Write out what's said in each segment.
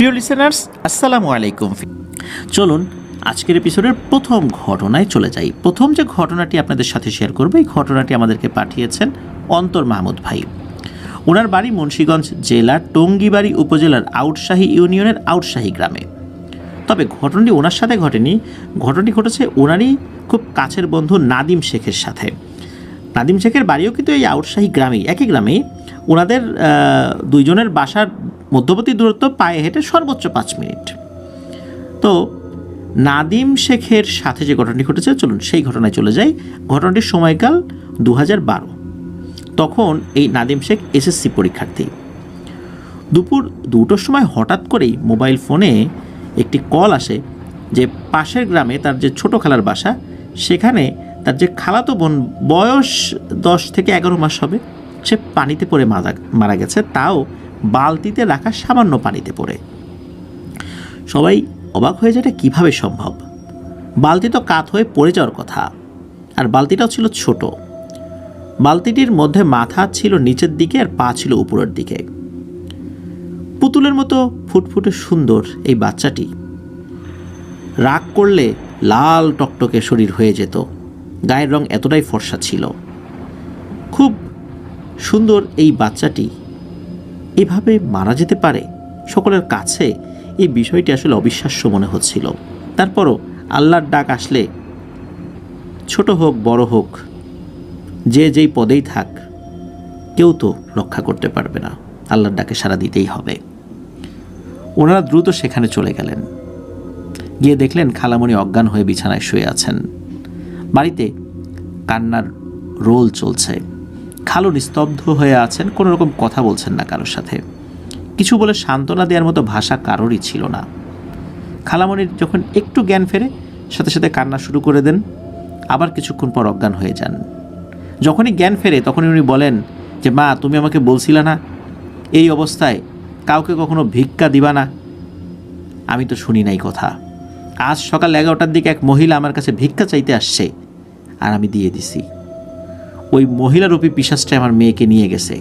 প্রিয় লিসেনার্স, আসসালামু আলাইকুম। চলুন আজকের এপিসোডের প্রথম ঘটনায় চলে যাই। প্রথম যে ঘটনাটি আপনাদের সাথে শেয়ার করব, এই ঘটনাটি আমাদেরকে পাঠিয়েছেন অন্তর মাহমুদ ভাই। ওনার বাড়ি মুন্সিগঞ্জ জেলার টঙ্গীবাড়ি উপজেলার আউটশাহী ইউনিয়নের আউটশাহী গ্রামে। তবে ঘটনাটি ওনার সাথে ঘটেনি, ঘটনাটি ঘটেছে ওনারই খুব কাছের বন্ধু নাদিম শেখের সাথে। নাদিম শেখের বাড়িও কিন্তু এই আউটশাহী গ্রামেই, একই গ্রামেই। ওনাদের দুইজনের বাসার মধ্যবর্তী দূরত্ব পায়ে হেঁটে সর্বোচ্চ 5 মিনিট। তো নাদিম শেখের সাথে যে ঘটনাটি ঘটেছে, চলুন সেই ঘটনায় চলে যাই। ঘটনাটির সময়কাল 2012। তখন এই নাদিম শেখ এসএসসি পরীক্ষার্থী। দুপুর 2টোর সময় হঠাৎ করেই মোবাইল ফোনে একটি কল আসে যে পাশের গ্রামে তার যে ছোট খালার বাসা, সেখানে তার যে খালাতো বোন, বয়স 10 থেকে 11 মাস হবে, সে পানিতে পড়ে মারা গেছে, তাও বালতিতে রাখা সামান্য পানিতে পড়ে। সবাই অবাক হয়ে যায়, এটা কীভাবে সম্ভব? বালতি তো কাত হয়ে পড়ে যাওয়ার কথা, আর বালতিটাও ছিল ছোট। বালতিটির মধ্যে মাথা ছিল নিচের দিকে আর পা ছিল উপরের দিকে। পুতুলের মতো ফুটফুটে সুন্দর এই বাচ্চাটি রাগ করলে লাল টকটকে শরীর হয়ে যেত, গায়ের রং এতটাই ফর্সা ছিল। খুব সুন্দর এই বাচ্চাটি এভাবে মারা যেতে পারে, সকলের কাছে এই বিষয়টি আসলে অবিশ্বাস্য মনে হচ্ছিল। তারপরও আল্লাহর ডাক আসলে, ছোট হোক বড় হোক, যে যেই পদেই থাক, কেউ তো রক্ষা করতে পারবে না, আল্লাহর ডাকে সাড়া দিতেই হবে। ওনারা দ্রুত সেখানে চলে গেলেন। গিয়ে দেখলেন খালামণি অজ্ঞান হয়ে বিছানায় শুয়ে আছেন। বাড়িতে কান্নার রোল চলছে। খালু নিস্তব্ধ হয়ে আছেন, কোনো রকম কথা বলছেন না কারোর সাথে। কিছু বলে সান্ত্বনা দেওয়ার মতো ভাষা কারোরই ছিল না। খালামণির যখন একটু জ্ঞান ফেরে, সাথে সাথে কান্না শুরু করে দেন, আবার কিছুক্ষণ পর অজ্ঞান হয়ে যান। যখনই জ্ঞান ফেরে তখনই উনি বলেন যে, মা, তুমি আমাকে বলছিলে না এই অবস্থায় কাউকে কখনো ভিক্ষা দিবা না? আমি তো শুনি নাই কথা। আজ সকাল 11টার দিকে এক মহিলা আমার কাছে ভিক্ষা চাইতে আসছে, আর আমি দিয়ে দিছি। ওই মহিলারূপী পিশাচটা আমার মেয়েকে নিয়ে গেছে।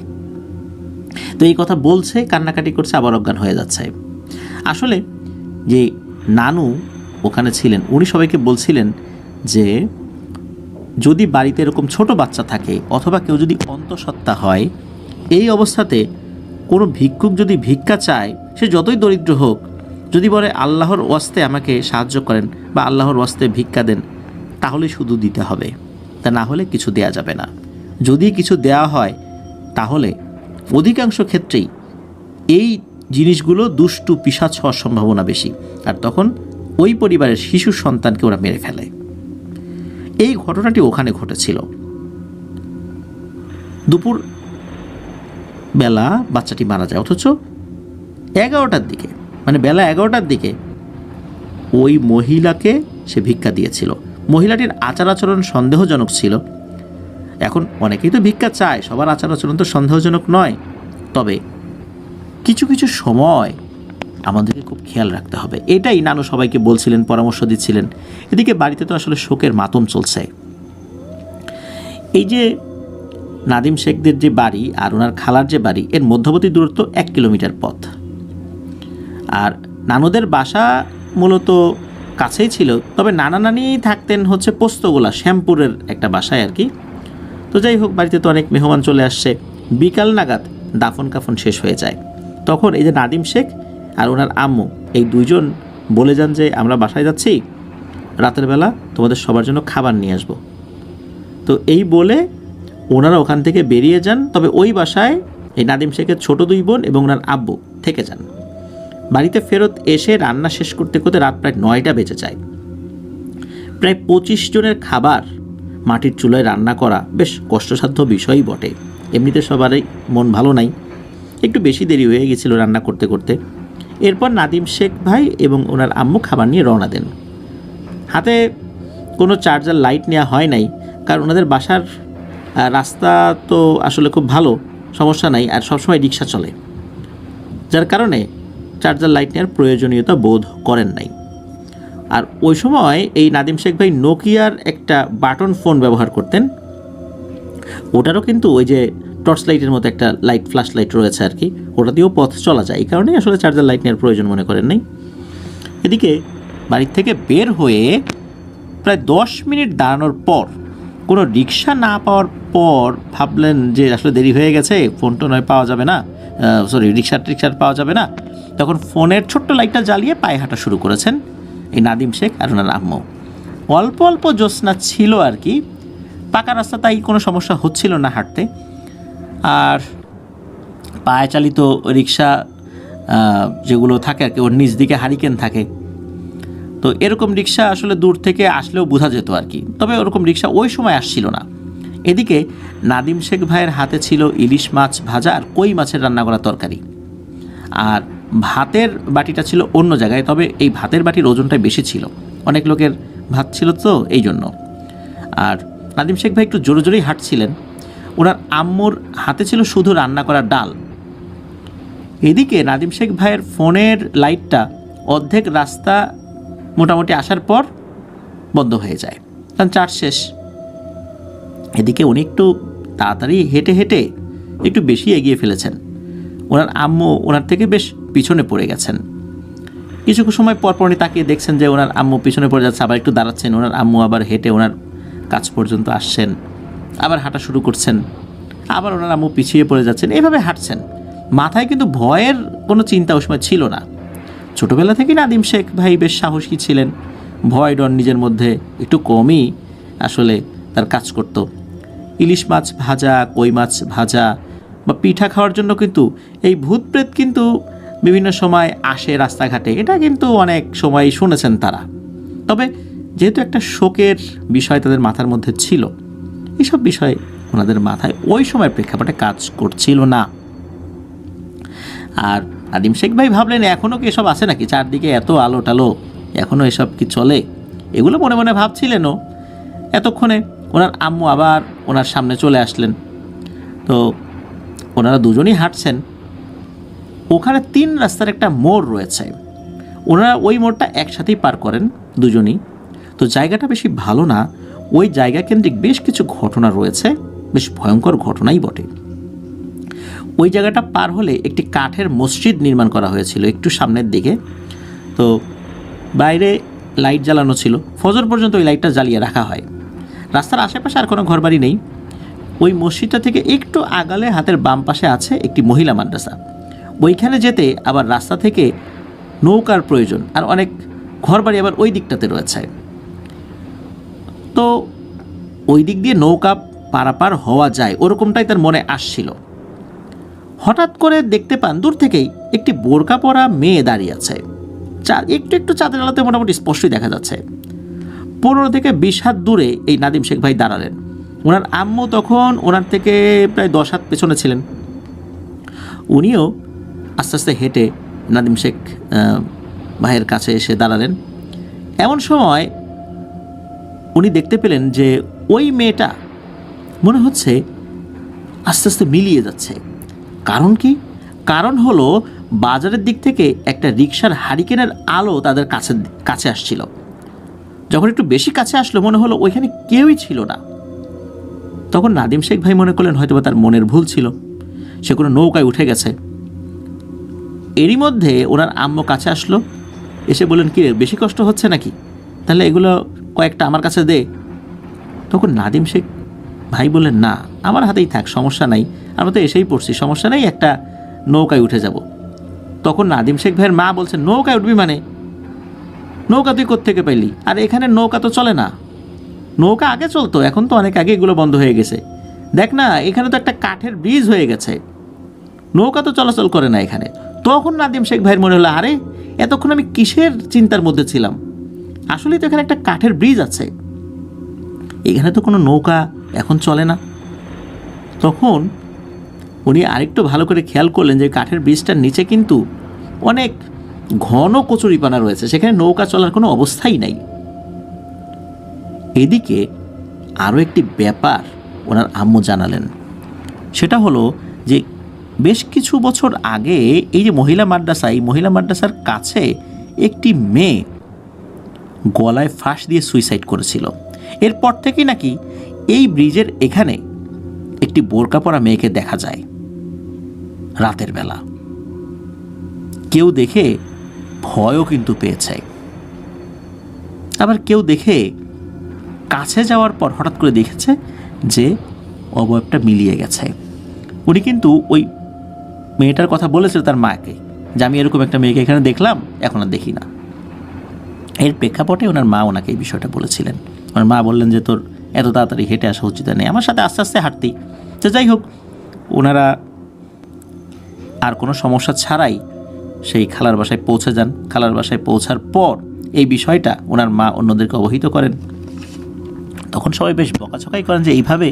তো এই কথা বলছে, কান্নাকাটি করছে, আবার অজ্ঞান হয়ে যাচ্ছে। আসলে যে নানু ওখানে ছিলেন, উনি সবাইকে বলছিলেন যে যদি বাড়িতে এরকম ছোট বাচ্চা থাকে, অথবা কেউ যদি অন্তঃসত্ত্বা হয়, এই অবস্থাতে কোনো ভিক্ষুক যদি ভিক্ষা চায়, সে যতই দরিদ্র হোক, যদি বলে আল্লাহর ওয়াস্তে আমাকে সাহায্য করেন বা আল্লাহর ওয়াস্তে ভিক্ষা দেন, তাহলে শুধু দিতে হবে, তা না হলে কিছু দেয়া যাবে না। যদি কিছু দেয়া হয়, তাহলে অধিকাংশ ক্ষেত্রেই এই জিনিসগুলো দুষ্টু পিশাচ হওয়ার সম্ভাবনা বেশি, আর তখন ওই পরিবারের শিশু সন্তানকে ওরা মেরে ফেলে। এই ঘটনাটি ওখানে ঘটেছিল। দুপুর বেলা বাচ্চাটি মারা যায়, অথচ 11টার দিকে, মানে বেলা 11টার দিকে ওই মহিলাকে সে ভিক্ষা দিয়েছিল। মহিলাটির আচার আচরণ সন্দেহজনক ছিল। এখন অনেকেই তো ভিক্ষা চায়, সবার আচার আচরণ তো সন্দেহজনক নয়। তবে কিছু কিছু সময় আমাদেরকে খুব খেয়াল রাখতে হবে, এটাই নানু সবাইকে বলছিলেন, পরামর্শ দিচ্ছিলেন। এদিকে বাড়িতে তো আসলে শোকের মাতম চলছে। এই যে নাদিম শেখদের যে বাড়ি আর ওনার খালার যে বাড়ি, এর মধ্যবর্তী দূরত্ব 1 কিলোমিটার পথ। আর নানুদের বাসা মূলত কাছেই ছিল, তবে নানা নানি থাকতেন হচ্ছে পোস্তগোলা, শ্যামপুরের একটা বাসায় আর কি। তো যাই হোক, বাড়িতে তো অনেক মেহমান চলে আসছে। বিকাল নাগাদ দাফন কাফন শেষ হয়ে যায়। তখন এই যে নাদিম শেখ আর ওনার আম্মু, এই দুইজন বলে যান যে আমরা বাসায় যাচ্ছি, রাতের বেলা তোমাদের সবার জন্য খাবার নিয়ে আসবো। তো এই বলে ওনারা ওখান থেকে বেরিয়ে যান। তবে ওই বাসায় এই নাদিম শেখের ছোট 2 বোন এবং ওনার আব্বু থেকে যান। বাড়িতে ফেরত এসে রান্না শেষ করতে করতে রাত প্রায় 9টা বেজে যায়। প্রায় 25 জনের খাবার মাটির চুলায় রান্না করা বেশ কষ্টসাধ্য বিষয়ই বটে। এমনিতে সবারই মন ভালো নাই, একটু বেশি দেরি হয়ে গেছিল রান্না করতে করতে। এরপর নাদিম শেখ ভাই এবং ওনার আম্মু খাবার নিয়ে রওনা দেন। হাতে কোনো চার্জার লাইট নেওয়া হয় নাই, কারণ ওনাদের বাসার রাস্তা তো আসলে খুব ভালো, সমস্যা নাই, আর সবসময় রিক্সা চলে, যার কারণে চার্জার লাইট নেওয়ার প্রয়োজনীয়তা বোধ করেন নাই। আর ওই সময় এই নাদিম শেখ ভাই নোকিয়ার একটা বাটন ফোন ব্যবহার করতেন। ওটারও কিন্তু ওই যে টর্চ লাইটের মতো একটা লাইট, ফ্ল্যাশ লাইট রয়েছে আর কি, ওটা দিয়েও পথ চলা যায়, এই কারণেই আসলে চার্জার লাইট নেওয়ার প্রয়োজন মনে করেন নাই। এদিকে বাড়ির থেকে বের হয়ে প্রায় 10 মিনিট দাঁড়ানোর পর কোনো রিক্সা না পাওয়ার পর ভাবলেন যে আসলে দেরি হয়ে গেছে, ফোন টোন পাওয়া যাবে না, রিক্সার পাওয়া যাবে না। তখন ফোনের ছোট্ট লাইটটা জ্বালিয়ে পায়ে হাঁটা শুরু করেছেন এই নাদিম শেখ আর ওনার আম্মু। অল্প অল্প জ্যোৎস্না ছিল আর কি, পাকা রাস্তা, তাই কোনো সমস্যা হচ্ছিল না হাঁটতে। আর পায়ে চালিত রিক্সা যেগুলো থাকে আর কি, ওর নিচ দিকে হারিকেন থাকে, তো এরকম রিক্সা আসলে দূর থেকে আসলেও বোঝা যেত আর কি, তবে ওরকম রিক্সা ওই সময় আসছিল না। এদিকে নাদিম শেখ ভাইয়ের হাতে ছিল ইলিশ মাছ ভাজা আর কই মাছের রান্না করা তরকারি, আর ভাতের বাটিটা ছিল অন্য জায়গায়, তবে এই ভাতের বাটির ওজনটাই বেশি ছিল, অনেক লোকের ভাত ছিল তো এই জন্য। আর নাদিম শেখ ভাই একটু জোরে জোরেই হাঁটছিলেন। ওনার আম্মুর হাতে ছিল শুধু রান্না করা ডাল। এদিকে নাদিম শেখ ভাইয়ের ফোনের লাইটটা অর্ধেক রাস্তা মোটামুটি আসার পর বন্ধ হয়ে যায়, কারণ চার্জ শেষ। এদিকে উনি একটু তাড়াতাড়ি হেঁটে হেঁটে একটু বেশি এগিয়ে ফেলেছেন। ওনার আম্মু ওনার থেকে বেশ পিছনে পড়ে গেছেন। কিছু সময় পর উনি তাকিয়ে দেখছেন যে ওনার আম্মু পিছনে পড়ে যাচ্ছে, আবার একটু দাঁড়াচ্ছেন, ওনার আম্মু আবার হেঁটে ওনার কাছ পর্যন্ত আসছেন, আবার হাঁটা শুরু করছেন, আবার ওনার আম্মু পিছিয়ে পড়ে যাচ্ছেন, এইভাবে হাঁটছেন। মাথায় কিন্তু ভয়ের কোনো চিন্তা ওই সময় ছিল না। ছোটোবেলা থেকেই নাদিম শেখ ভাই বেশ সাহসী ছিলেন, ভয় ডর নিজের মধ্যে একটু কমই আসলে তার কাজ করত। ইলিশ মাছ ভাজা, কই মাছ ভাজা বা পিঠা খাওয়ার জন্য কিন্তু এই ভূত প্রেত কিন্তু বিভিন্ন সময় আসে রাস্তাঘাটে, এটা কিন্তু অনেক সময় শুনেছেন তারা। তবে যেহেতু একটা শোকের বিষয় তাদের মাথার মধ্যে ছিল, এইসব বিষয় ওনাদের মাথায় ওই সময় প্রেক্ষাপটে কাজ করছিল না। আর নাদিম শেখ ভাই ভাবলেন এখনও কি এসব আছে নাকি, চারদিকে এত আলো টালো, এখনও এসব কি চলে, এগুলো মনে মনে ভাবছিলেনও। এতক্ষণে ওনার আম্মু আবার ওনার সামনে চলে আসলেন। তো ওনারা দুজনই হাঁটছেন। ওখানে 3 রাস্তার একটা মোড় রয়েছে, ওনারা ওই মোড়টা একসাথেই পার করেন দুজনই। তো জায়গাটা বেশি ভালো না, ওই জায়গা কেন্দ্রিক বেশ কিছু ঘটনা রয়েছে, বেশ ভয়ঙ্কর ঘটনাই বটে। ওই জায়গাটা পার হলে একটি কাঠের মসজিদ নির্মাণ করা হয়েছিল একটু সামনের দিকে। তো বাইরে লাইট জ্বালানো ছিল, ফজর পর্যন্ত ওই লাইটটা জ্বালিয়ে রাখা হয়। রাস্তার আশেপাশে আর কোনো ঘরবাড়ি নেই। ওই মসজিদটা থেকে একটু আগালে হাতের বাম পাশে আছে একটি মহিলা মাদ্রাসা। ওইখানে যেতে আবার রাস্তা থেকে নৌকার প্রয়োজন, আর অনেক ঘরবাড়ি আবার ওই দিকটাতে রয়েছে। তো ওই দিক দিয়ে নৌকা পারাপার হওয়া যায় ওরকমটাই তার মনে আসছিল। হঠাৎ করে দেখতে পান দূর থেকেই একটি বোরকা পরা মেয়ে দাঁড়িয়ে আছে। একটু একটু চাঁদের আলোতে মোটামুটি স্পষ্টই দেখা যাচ্ছে। 15 থেকে 20 হাত দূরে এই নাদিম শেখ ভাই দাঁড়ালেন। ওনার আম্মু তখন ওনার থেকে প্রায় 10 হাত পেছনে ছিলেন। উনিও আস্তে আস্তে হেঁটে নাদিম শেখ ভাইয়ের কাছে এসে দাঁড়ালেন। এমন সময় উনি দেখতে পেলেন যে ওই মেয়েটা মনে হচ্ছে আস্তে আস্তে মিলিয়ে যাচ্ছে। কারণ কি? কারণ হলো বাজারের দিক থেকে একটা রিক্সার হারিকেনের আলো তাদের কাছে আসছিল। যখন একটু বেশি কাছে আসলো মনে হলো ওইখানে কেউই ছিল না। তখন নাদিম শেখ ভাই মনে করলেন হয়তো তার মনের ভুল ছিল, সে কোনো নৌকায় উঠে গেছে। এরই মধ্যে ওনার আম্মু কাছে আসলো, এসে বললেন কি রে, বেশি কষ্ট হচ্ছে নাকি, তাহলে এগুলো কয়েকটা আমার কাছে দে। তখন নাদিম শেখ ভাই বললেন না, আমার হাতেই থাক, সমস্যা নাই, আমরা তো এসেই পড়ছি, সমস্যা নেই, একটা নৌকায় উঠে যাব। তখন নাদিম শেখ ভাইয়ের মা বলছেন নৌকায় উঠবি মানে, নৌকা তুই কোত্থেকে পেলি, আর এখানে নৌকা তো চলে না, নৌকা আগে চলতো, এখন তো অনেক আগে এগুলো বন্ধ হয়ে গেছে, দেখ না এখানে তো একটা কাঠের ব্রিজ হয়ে গেছে, নৌকা তো চলাচল করে না এখানে। তখন নাদিম শেখ ভাইয়ের মনে হলো আরে এতক্ষণ আমি কিসের চিন্তার মধ্যে ছিলাম, আসলেই তো এখানে একটা কাঠের ব্রিজ আছে, এখানে তো কোনো নৌকা এখন চলে না। তখন উনি আরেকটু ভালো করে খেয়াল করলেন যে কাঠের ব্রিজটার নিচে কিন্তু অনেক ঘন কচুরিপানা রয়েছে, সেখানে নৌকা চলার কোনো অবস্থাই নাই। এদিকে আরও একটি ব্যাপার ওনার আম্মু জানালেন, সেটা হলো যে বেশ কিছু বছর আগে এই যে মহিলা মাদ্রাসা, এই মহিলা মাদ্রাসার কাছে একটি মেয়ে গলায় ফাঁস দিয়ে সুইসাইড করেছিল। এরপর থেকেই নাকি এই ব্রিজের এখানে একটি বোরকা পরা মেয়েকে দেখা যায় রাতের বেলা। কেউ দেখে ভয়ও কিন্তু পেয়েছে, আবার কেউ দেখে কাছে যাওয়ার পর হঠাৎ করে দেখেছে যে অবয়বটা মিলিয়ে গেছে। উনি কিন্তু ওই মেয়েটার কথা বলেছিল তার মাকে যে আমি এরকম একটা মেয়েকে এখানে দেখলাম, এখন আর দেখি না। এর প্রেক্ষাপটে ওনার মা ওনাকে এই বিষয়টা বলেছিলেন। ওনার মা বললেন যে তোর এত তাড়াতাড়ি হেঁটে আসা উচিত নেই, আমার সাথে আস্তে আস্তে হাঁটতি। তো যাই হোক, ওনারা আর কোনো সমস্যা ছাড়াই সেই খালার বাসায় পৌঁছে যান। খালার বাসায় পৌঁছার পর এই বিষয়টা ওনার মা অন্যদেরকে অবহিত করেন। তখন সবাই বেশ বকাঝকাই করেন যে এইভাবে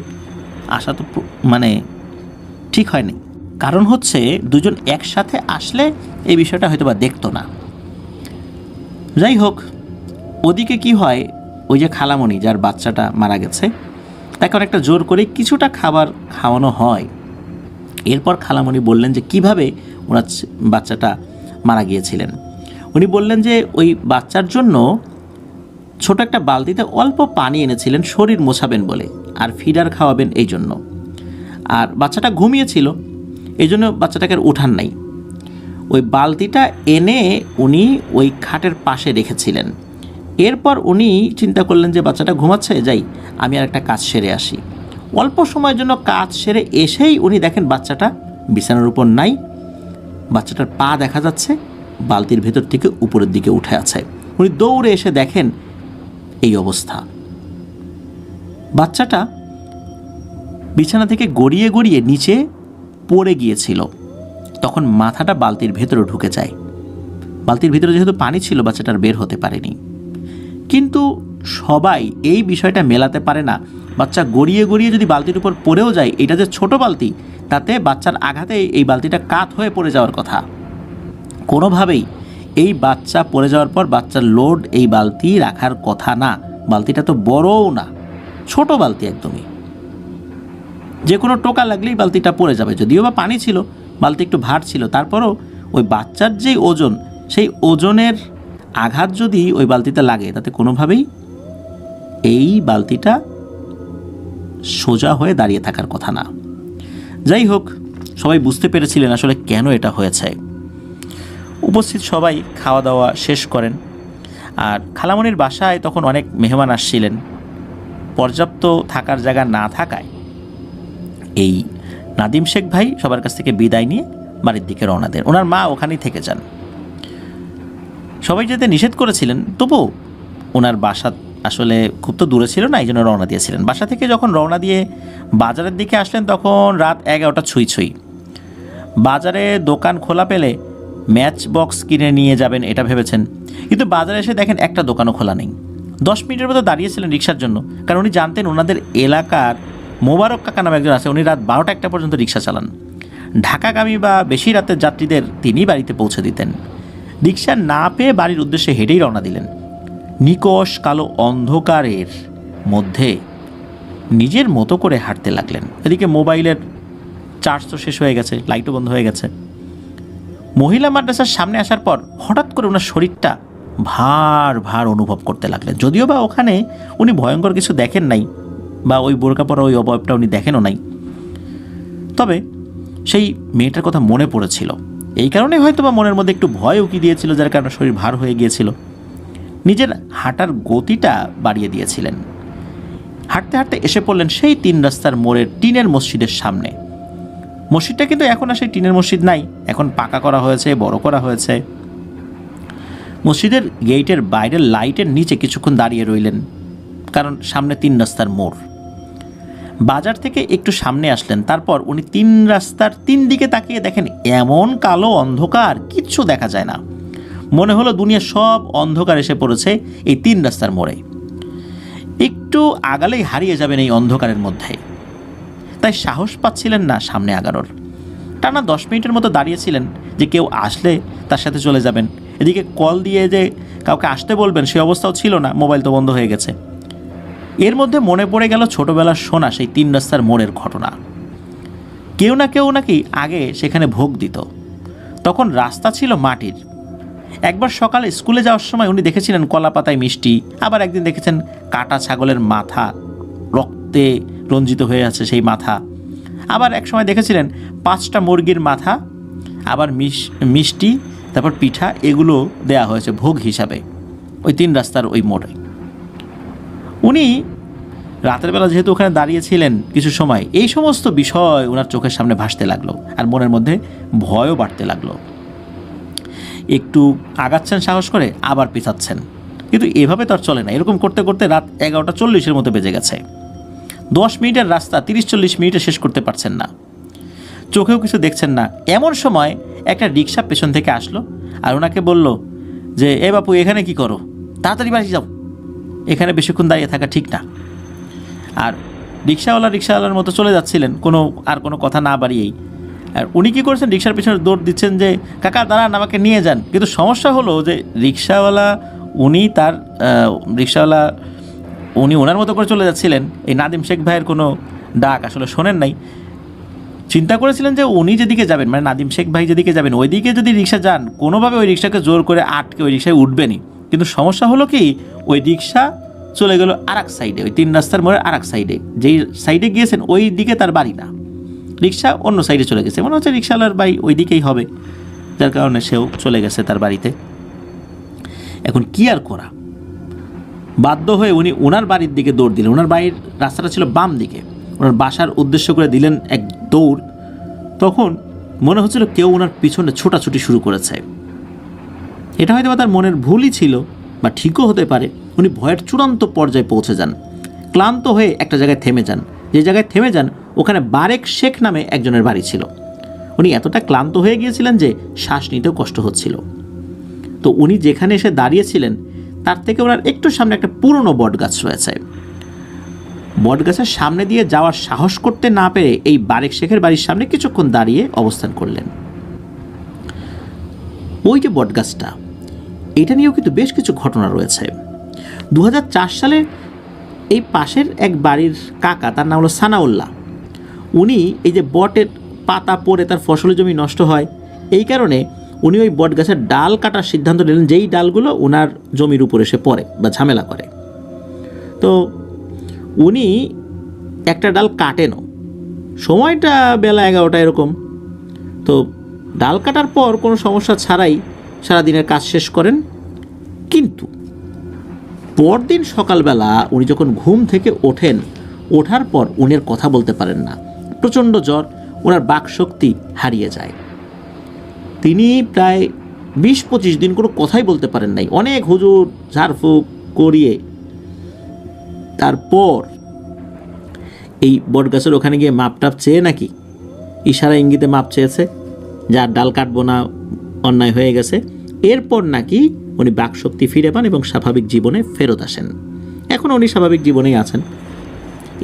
আসা তো মানে ঠিক হয়নি। কারণ হচ্ছে দুজন একসাথে আসলে এই বিষয়টা হয়তো বা দেখতো না। যাই হোক, ওদিকে কি হয়, ওই যে খালামণি যার বাচ্চাটা মারা গেছে তাকে অনেকটা জোর করে কিছুটা খাবার খাওয়ানো হয়। এরপর খালামণি বললেন যে কিভাবে ওনার বাচ্চাটা মারা গিয়েছিলেন। উনি বললেন যে ওই বাচ্চার জন্য ছোট একটা বালতিতে অল্প পানি এনেছিলেন শরীর মোছাবেন বলে, আর ফিডার খাওয়াবেন এই জন্য। আর বাচ্চাটা ঘুমিয়েছিল, এই জন্য বাচ্চাটাকে আর উঠান নাই। ওই বালতিটা এনে উনি ওই খাটের পাশে রেখেছিলেন। এরপর উনি চিন্তা করলেন যে বাচ্চাটা ঘুমাচ্ছে, যাই আমি আর একটা কাজ সেরে আসি। অল্প সময়ের জন্য কাজ সেরে এসেই উনি দেখেন বাচ্চাটা বিছানার উপর নাই, বাচ্চাটার পা দেখা যাচ্ছে বালতির ভেতর থেকে উপরের দিকে উঠে আছে। উনি দৌড়ে এসে দেখেন এই অবস্থা। বাচ্চাটা বিছানা থেকে গড়িয়ে গড়িয়ে নিচে পড়ে গিয়েছিল। তখন মাথাটা বালতির ভেতরে ঢুকে যায়। বালতির ভিতরে যেহেতু পানি ছিল, বাচ্চাটার বের হতে পারেনি। কিন্তু সবাই এই বিষয়টা মেলাতে পারে না, বাচ্চা গড়িয়ে গড়িয়ে যদি বালতির উপর পড়েও যায়, এটা যে ছোট বালতি, তাতে বাচ্চার আঘাতে এই বালতিটা কাত হয়ে পড়ে যাওয়ার কথা। কোনোভাবেই এই বাচ্চা পড়ে যাওয়ার পর বাচ্চার লোড এই বালতি রাখার কথা না। বালতিটা তো বড়ও না, ছোট বালতি একদমই। যে কোনো টোকা লাগলেই বালতিটা পড়ে যাবে। যদিও বা পানি ছিল, বালতি একটু ভার ছিল, তারপরও ওই বাচ্চার যেই ওজন, সেই ওজনের আঘাত যদি ওই বালতিতে লাগে, তাতে কোনোভাবেই এই বালতিটা সোজা হয়ে দাঁড়িয়ে থাকার কথা না। যাই হোক, সবাই বুঝতে পেরেছিলেন আসলে কেন এটা হয়েছে। উপস্থিত সবাই খাওয়া দাওয়া শেষ করেন। আর খালামণির বাসায় তখন অনেক মেহমান আসছিলেন। পর্যাপ্ত থাকার জায়গা না থাকায় এই নাদিম শেখ ভাই সবার কাছ থেকে বিদায় নিয়ে বাড়ির দিকে রওনা দেন। ওনার মা ওখানেই থেকে যান। সবাই যেতে নিষেধ করেছিলেন, তবু ওনার বাসা আসলে খুব তো দূরে ছিল না, এই জন্য রওনা দিয়েছিলেন। বাসা থেকে যখন রওনা দিয়ে বাজারের দিকে আসলেন, তখন রাত 11টা ছুঁই ছুঁই। বাজারে দোকান খোলা পেলে ম্যাচ বক্স কিনে নিয়ে যাবেন এটা ভেবেছেন, কিন্তু বাজারে এসে দেখেন একটা দোকানও খোলা নেই। 10 মিনিটের মতো দাঁড়িয়েছিলেন রিক্সার জন্য, কারণ উনি জানতেন ওনাদের এলাকার মোবারক কাকা নামে একজন আছে, উনি রাত 12টা-1টা পর্যন্ত রিক্সা চালান। ঢাকাগামী বা বেশি রাতের যাত্রীদের তিনি বাড়িতে পৌঁছে দিতেন। রিক্সা না পেয়ে বাড়ির উদ্দেশ্যে হেঁটেই রওনা দিলেন। নিকষ কালো অন্ধকারের মধ্যে নিজের মতো করে হাঁটতে লাগলেন। এদিকে মোবাইলের চার্জ তো শেষ হয়ে গেছে, লাইটও বন্ধ হয়ে গেছে। মহিলা মাদ্রাসার সামনে আসার পর হঠাৎ করে ওনার শরীরটা ভার ভার অনুভব করতে লাগলেন। যদিও বা ওখানে উনি ভয়ঙ্কর কিছু দেখেন নাই, বা ওই বোরকা পরা ওই অবয়বটা উনি দেখেনও নাই, তবে সেই মেয়েটার কথা মনে পড়েছিল। এই কারণে হয়তো বা মনের মধ্যে একটু ভয় উকি দিয়েছিল, যার কারণে শরীর ভার হয়ে গিয়েছিল। নিজের হাঁটার গতিটা বাড়িয়ে দিয়েছিলেন। হাঁটতে হাঁটতে এসে পড়লেন সেই 3 রাস্তার মোড়ের টিনের মসজিদের সামনে। মসজিদটা কিন্তু এখন আর সেই টিনের মসজিদ নাই, এখন পাকা করা হয়েছে, বড় করা হয়েছে। মসজিদের গেটের বাইরের লাইটের নিচে কিছুক্ষণ দাঁড়িয়ে রইলেন, কারণ সামনে 3 রাস্তার মোড়। বাজার থেকে একটু সামনে আসলেন, তারপর উনি 3 রাস্তার 3 দিকে তাকিয়ে দেখেন এমন কালো অন্ধকার, কিচ্ছু দেখা যায় না। মনে হলো দুনিয়া সব অন্ধকার এসে পড়েছে এই 3 রাস্তার মোড়ে। একটু আগালেই হারিয়ে যাবেন এই অন্ধকারের মধ্যে, তাই সাহস পাচ্ছিলেন না সামনে আগানোর। টানা 10 মিনিটের মতো দাঁড়িয়েছিলেন যে কেউ আসলে তার সাথে চলে যাবেন। এদিকে কল দিয়ে যে কাউকে আসতে বলবেন সে অবস্থাও ছিল না, মোবাইল তো বন্ধ হয়ে গেছে। এর মধ্যে মনে পড়ে গেল ছোটবেলার শোনা সেই 3 রাস্তার মোড়ের ঘটনা। কেউ না কেউ নাকি আগে সেখানে ভোগ দিত, তখন রাস্তা ছিল মাটির। একবার সকালে স্কুলে যাওয়ার সময় উনি দেখেছিলেন কলা পাতায় মিষ্টি, আবার একদিন দেখেছেন কাটা ছাগলের মাথা, রক্তে রঞ্জিত হয়ে আছে সেই মাথা, আবার এক সময় দেখেছিলেন 5টা মুরগির মাথা, আবার মিষ্টি, তারপর পিঠা, এগুলো দেয়া হয়েছে ভোগ হিসাবে ওই 3 রাস্তার ওই মোড়ে। উনি রাতের বেলা যেহেতু ওখানে দাঁড়িয়েছিলেন কিছু সময়, এই সমস্ত বিষয় ওনার চোখের সামনে ভাসতে লাগলো আর মনের মধ্যে ভয়ও বাড়তে লাগলো। একটু আগাচ্ছেন সাহস করে, আবার পিছাচ্ছেন, কিন্তু এভাবে তো আর চলে না। এরকম করতে করতে রাত 11:40 মতো বেজে গেছে। 10 মিনিটের রাস্তা 30-40 মিনিটে শেষ করতে পারছেন না, চোখেও কিছু দেখছেন না। এমন সময় একটা রিক্সা পেছন থেকে আসলো আর ওনাকে বলল যে, এ বাপু এখানে কি করো, তাড়াতাড়ি বাড়ি যাও, এখানে বেশিক্ষণ দাঁড়িয়ে থাকা ঠিক না। আর রিক্সাওয়ালার মতো চলে যাচ্ছিলেন কোনো কথা না বাড়িয়েই। আর উনি কী করছেন, রিক্সার পেছনে দৌড় দিচ্ছেন যে, কাকা দাঁড়ান, আমাকে নিয়ে যান। কিন্তু সমস্যা হলো যে রিক্সাওয়ালা উনি ওনার মতো করে চলে যাচ্ছিলেন। এই নাদিম শেখ ভাইয়ের কোনো ডাক আসলে শোনেন নাই। চিন্তা করেছিলেন যে উনি যেদিকে যাবেন, মানে নাদিম শেখ ভাই যেদিকে যাবেন, ওইদিকে যদি রিক্সা যান, কোনোভাবে ওই রিক্সাকে জোর করে আটকে ওই রিক্সায় উঠবেনই। কিন্তু সমস্যা হলো কি, ওই রিক্সা চলে গেল আরেক সাইডে, ওই 3 রাস্তার মোড়ের আরেক সাইডে। যেই সাইডে গিয়েছেন ওই দিকে তার বাড়ি না, রিক্সা অন্য সাইডে চলে গেছে। মনে হচ্ছে রিক্সাওয়ালার বাড়ি ওই দিকেই হবে, যার কারণে সেও চলে গেছে তার বাড়িতে। এখন কি আর করা, বাধ্য হয়ে উনি ওনার বাড়ির দিকে দৌড় দিলেন। ওনার বাড়ির রাস্তাটা ছিল বাম দিকে, ওনার বাসার উদ্দেশ্য করে দিলেন এক দৌড়। তখন মনে হচ্ছিল কেউ ওনার পিছনে ছোটাছুটি শুরু করেছে। এটা হয়তো তার মনের ভুলই ছিল, বা ঠিকও হতে পারে। উনি ভয়ের চূড়ান্ত পর্যায়ে পৌঁছে যান, ক্লান্ত হয়ে একটা জায়গায় থেমে যান। যে জায়গায় থেমে যান ওখানে বারেক শেখ নামে একজনের বাড়ি ছিল। উনি এতটা ক্লান্ত হয়ে গিয়েছিলেন যে শ্বাস নিতেও কষ্ট হচ্ছিল। তো উনি যেখানে এসে দাঁড়িয়েছিলেন তার থেকে ওনার একটু সামনে একটা পুরনো বটগাছ রয়েছে। বটগাছের সামনে দিয়ে যাওয়ার সাহস করতে না পেরে এই বারেক শেখের বাড়ির সামনে কিছুক্ষণ দাঁড়িয়ে অবস্থান করলেন। ওই যে বটগাছটা, এটা নিয়েও কিন্তু বেশ কিছু ঘটনা রয়েছে। 2004 সালে এই পাশের এক বাড়ির কাকা, তার নাম হলো সানাউল্লাহ, উনি এই যে বটের পাতা পড়ে তার ফসলের জমি নষ্ট হয়, এই কারণে উনি ওই বট গাছের ডাল কাটার সিদ্ধান্ত নিলেন, যেই ডালগুলো ওনার জমির উপর এসে পড়ে বা ঝামেলা করে। তো উনি একটা ডাল কাটেনও, সময়টা বেলা 11টা এরকম। তো ডাল কাটার পর কোনো সমস্যা ছাড়াই সারাদিনের কাজ শেষ করেন। কিন্তু পরদিন সকালবেলা উনি যখন ঘুম থেকে ওঠেন, ওঠার পর উনি আর কথা বলতে পারেন না, প্রচণ্ড জ্বর, ওনার বাকশক্তি হারিয়ে যায়। তিনি প্রায় 20-25 দিন কোনো কথাই বলতে পারেন নাই। অনেক হুজুর ঝাড়ফুঁক করিয়ে তারপর এই বটগাছের ওখানে গিয়ে মাপটাপ চেয়ে নাকি ইশারা ইঙ্গিতে মাপ চেয়েছে, যার ডাল কাটবো না, অন্যায় হয়ে গেছে। এরপর নাকি উনি বাকশক্তি ফিরে পান এবং স্বাভাবিক জীবনে ফেরত আসেন। এখন উনি স্বাভাবিক জীবনেই আছেন।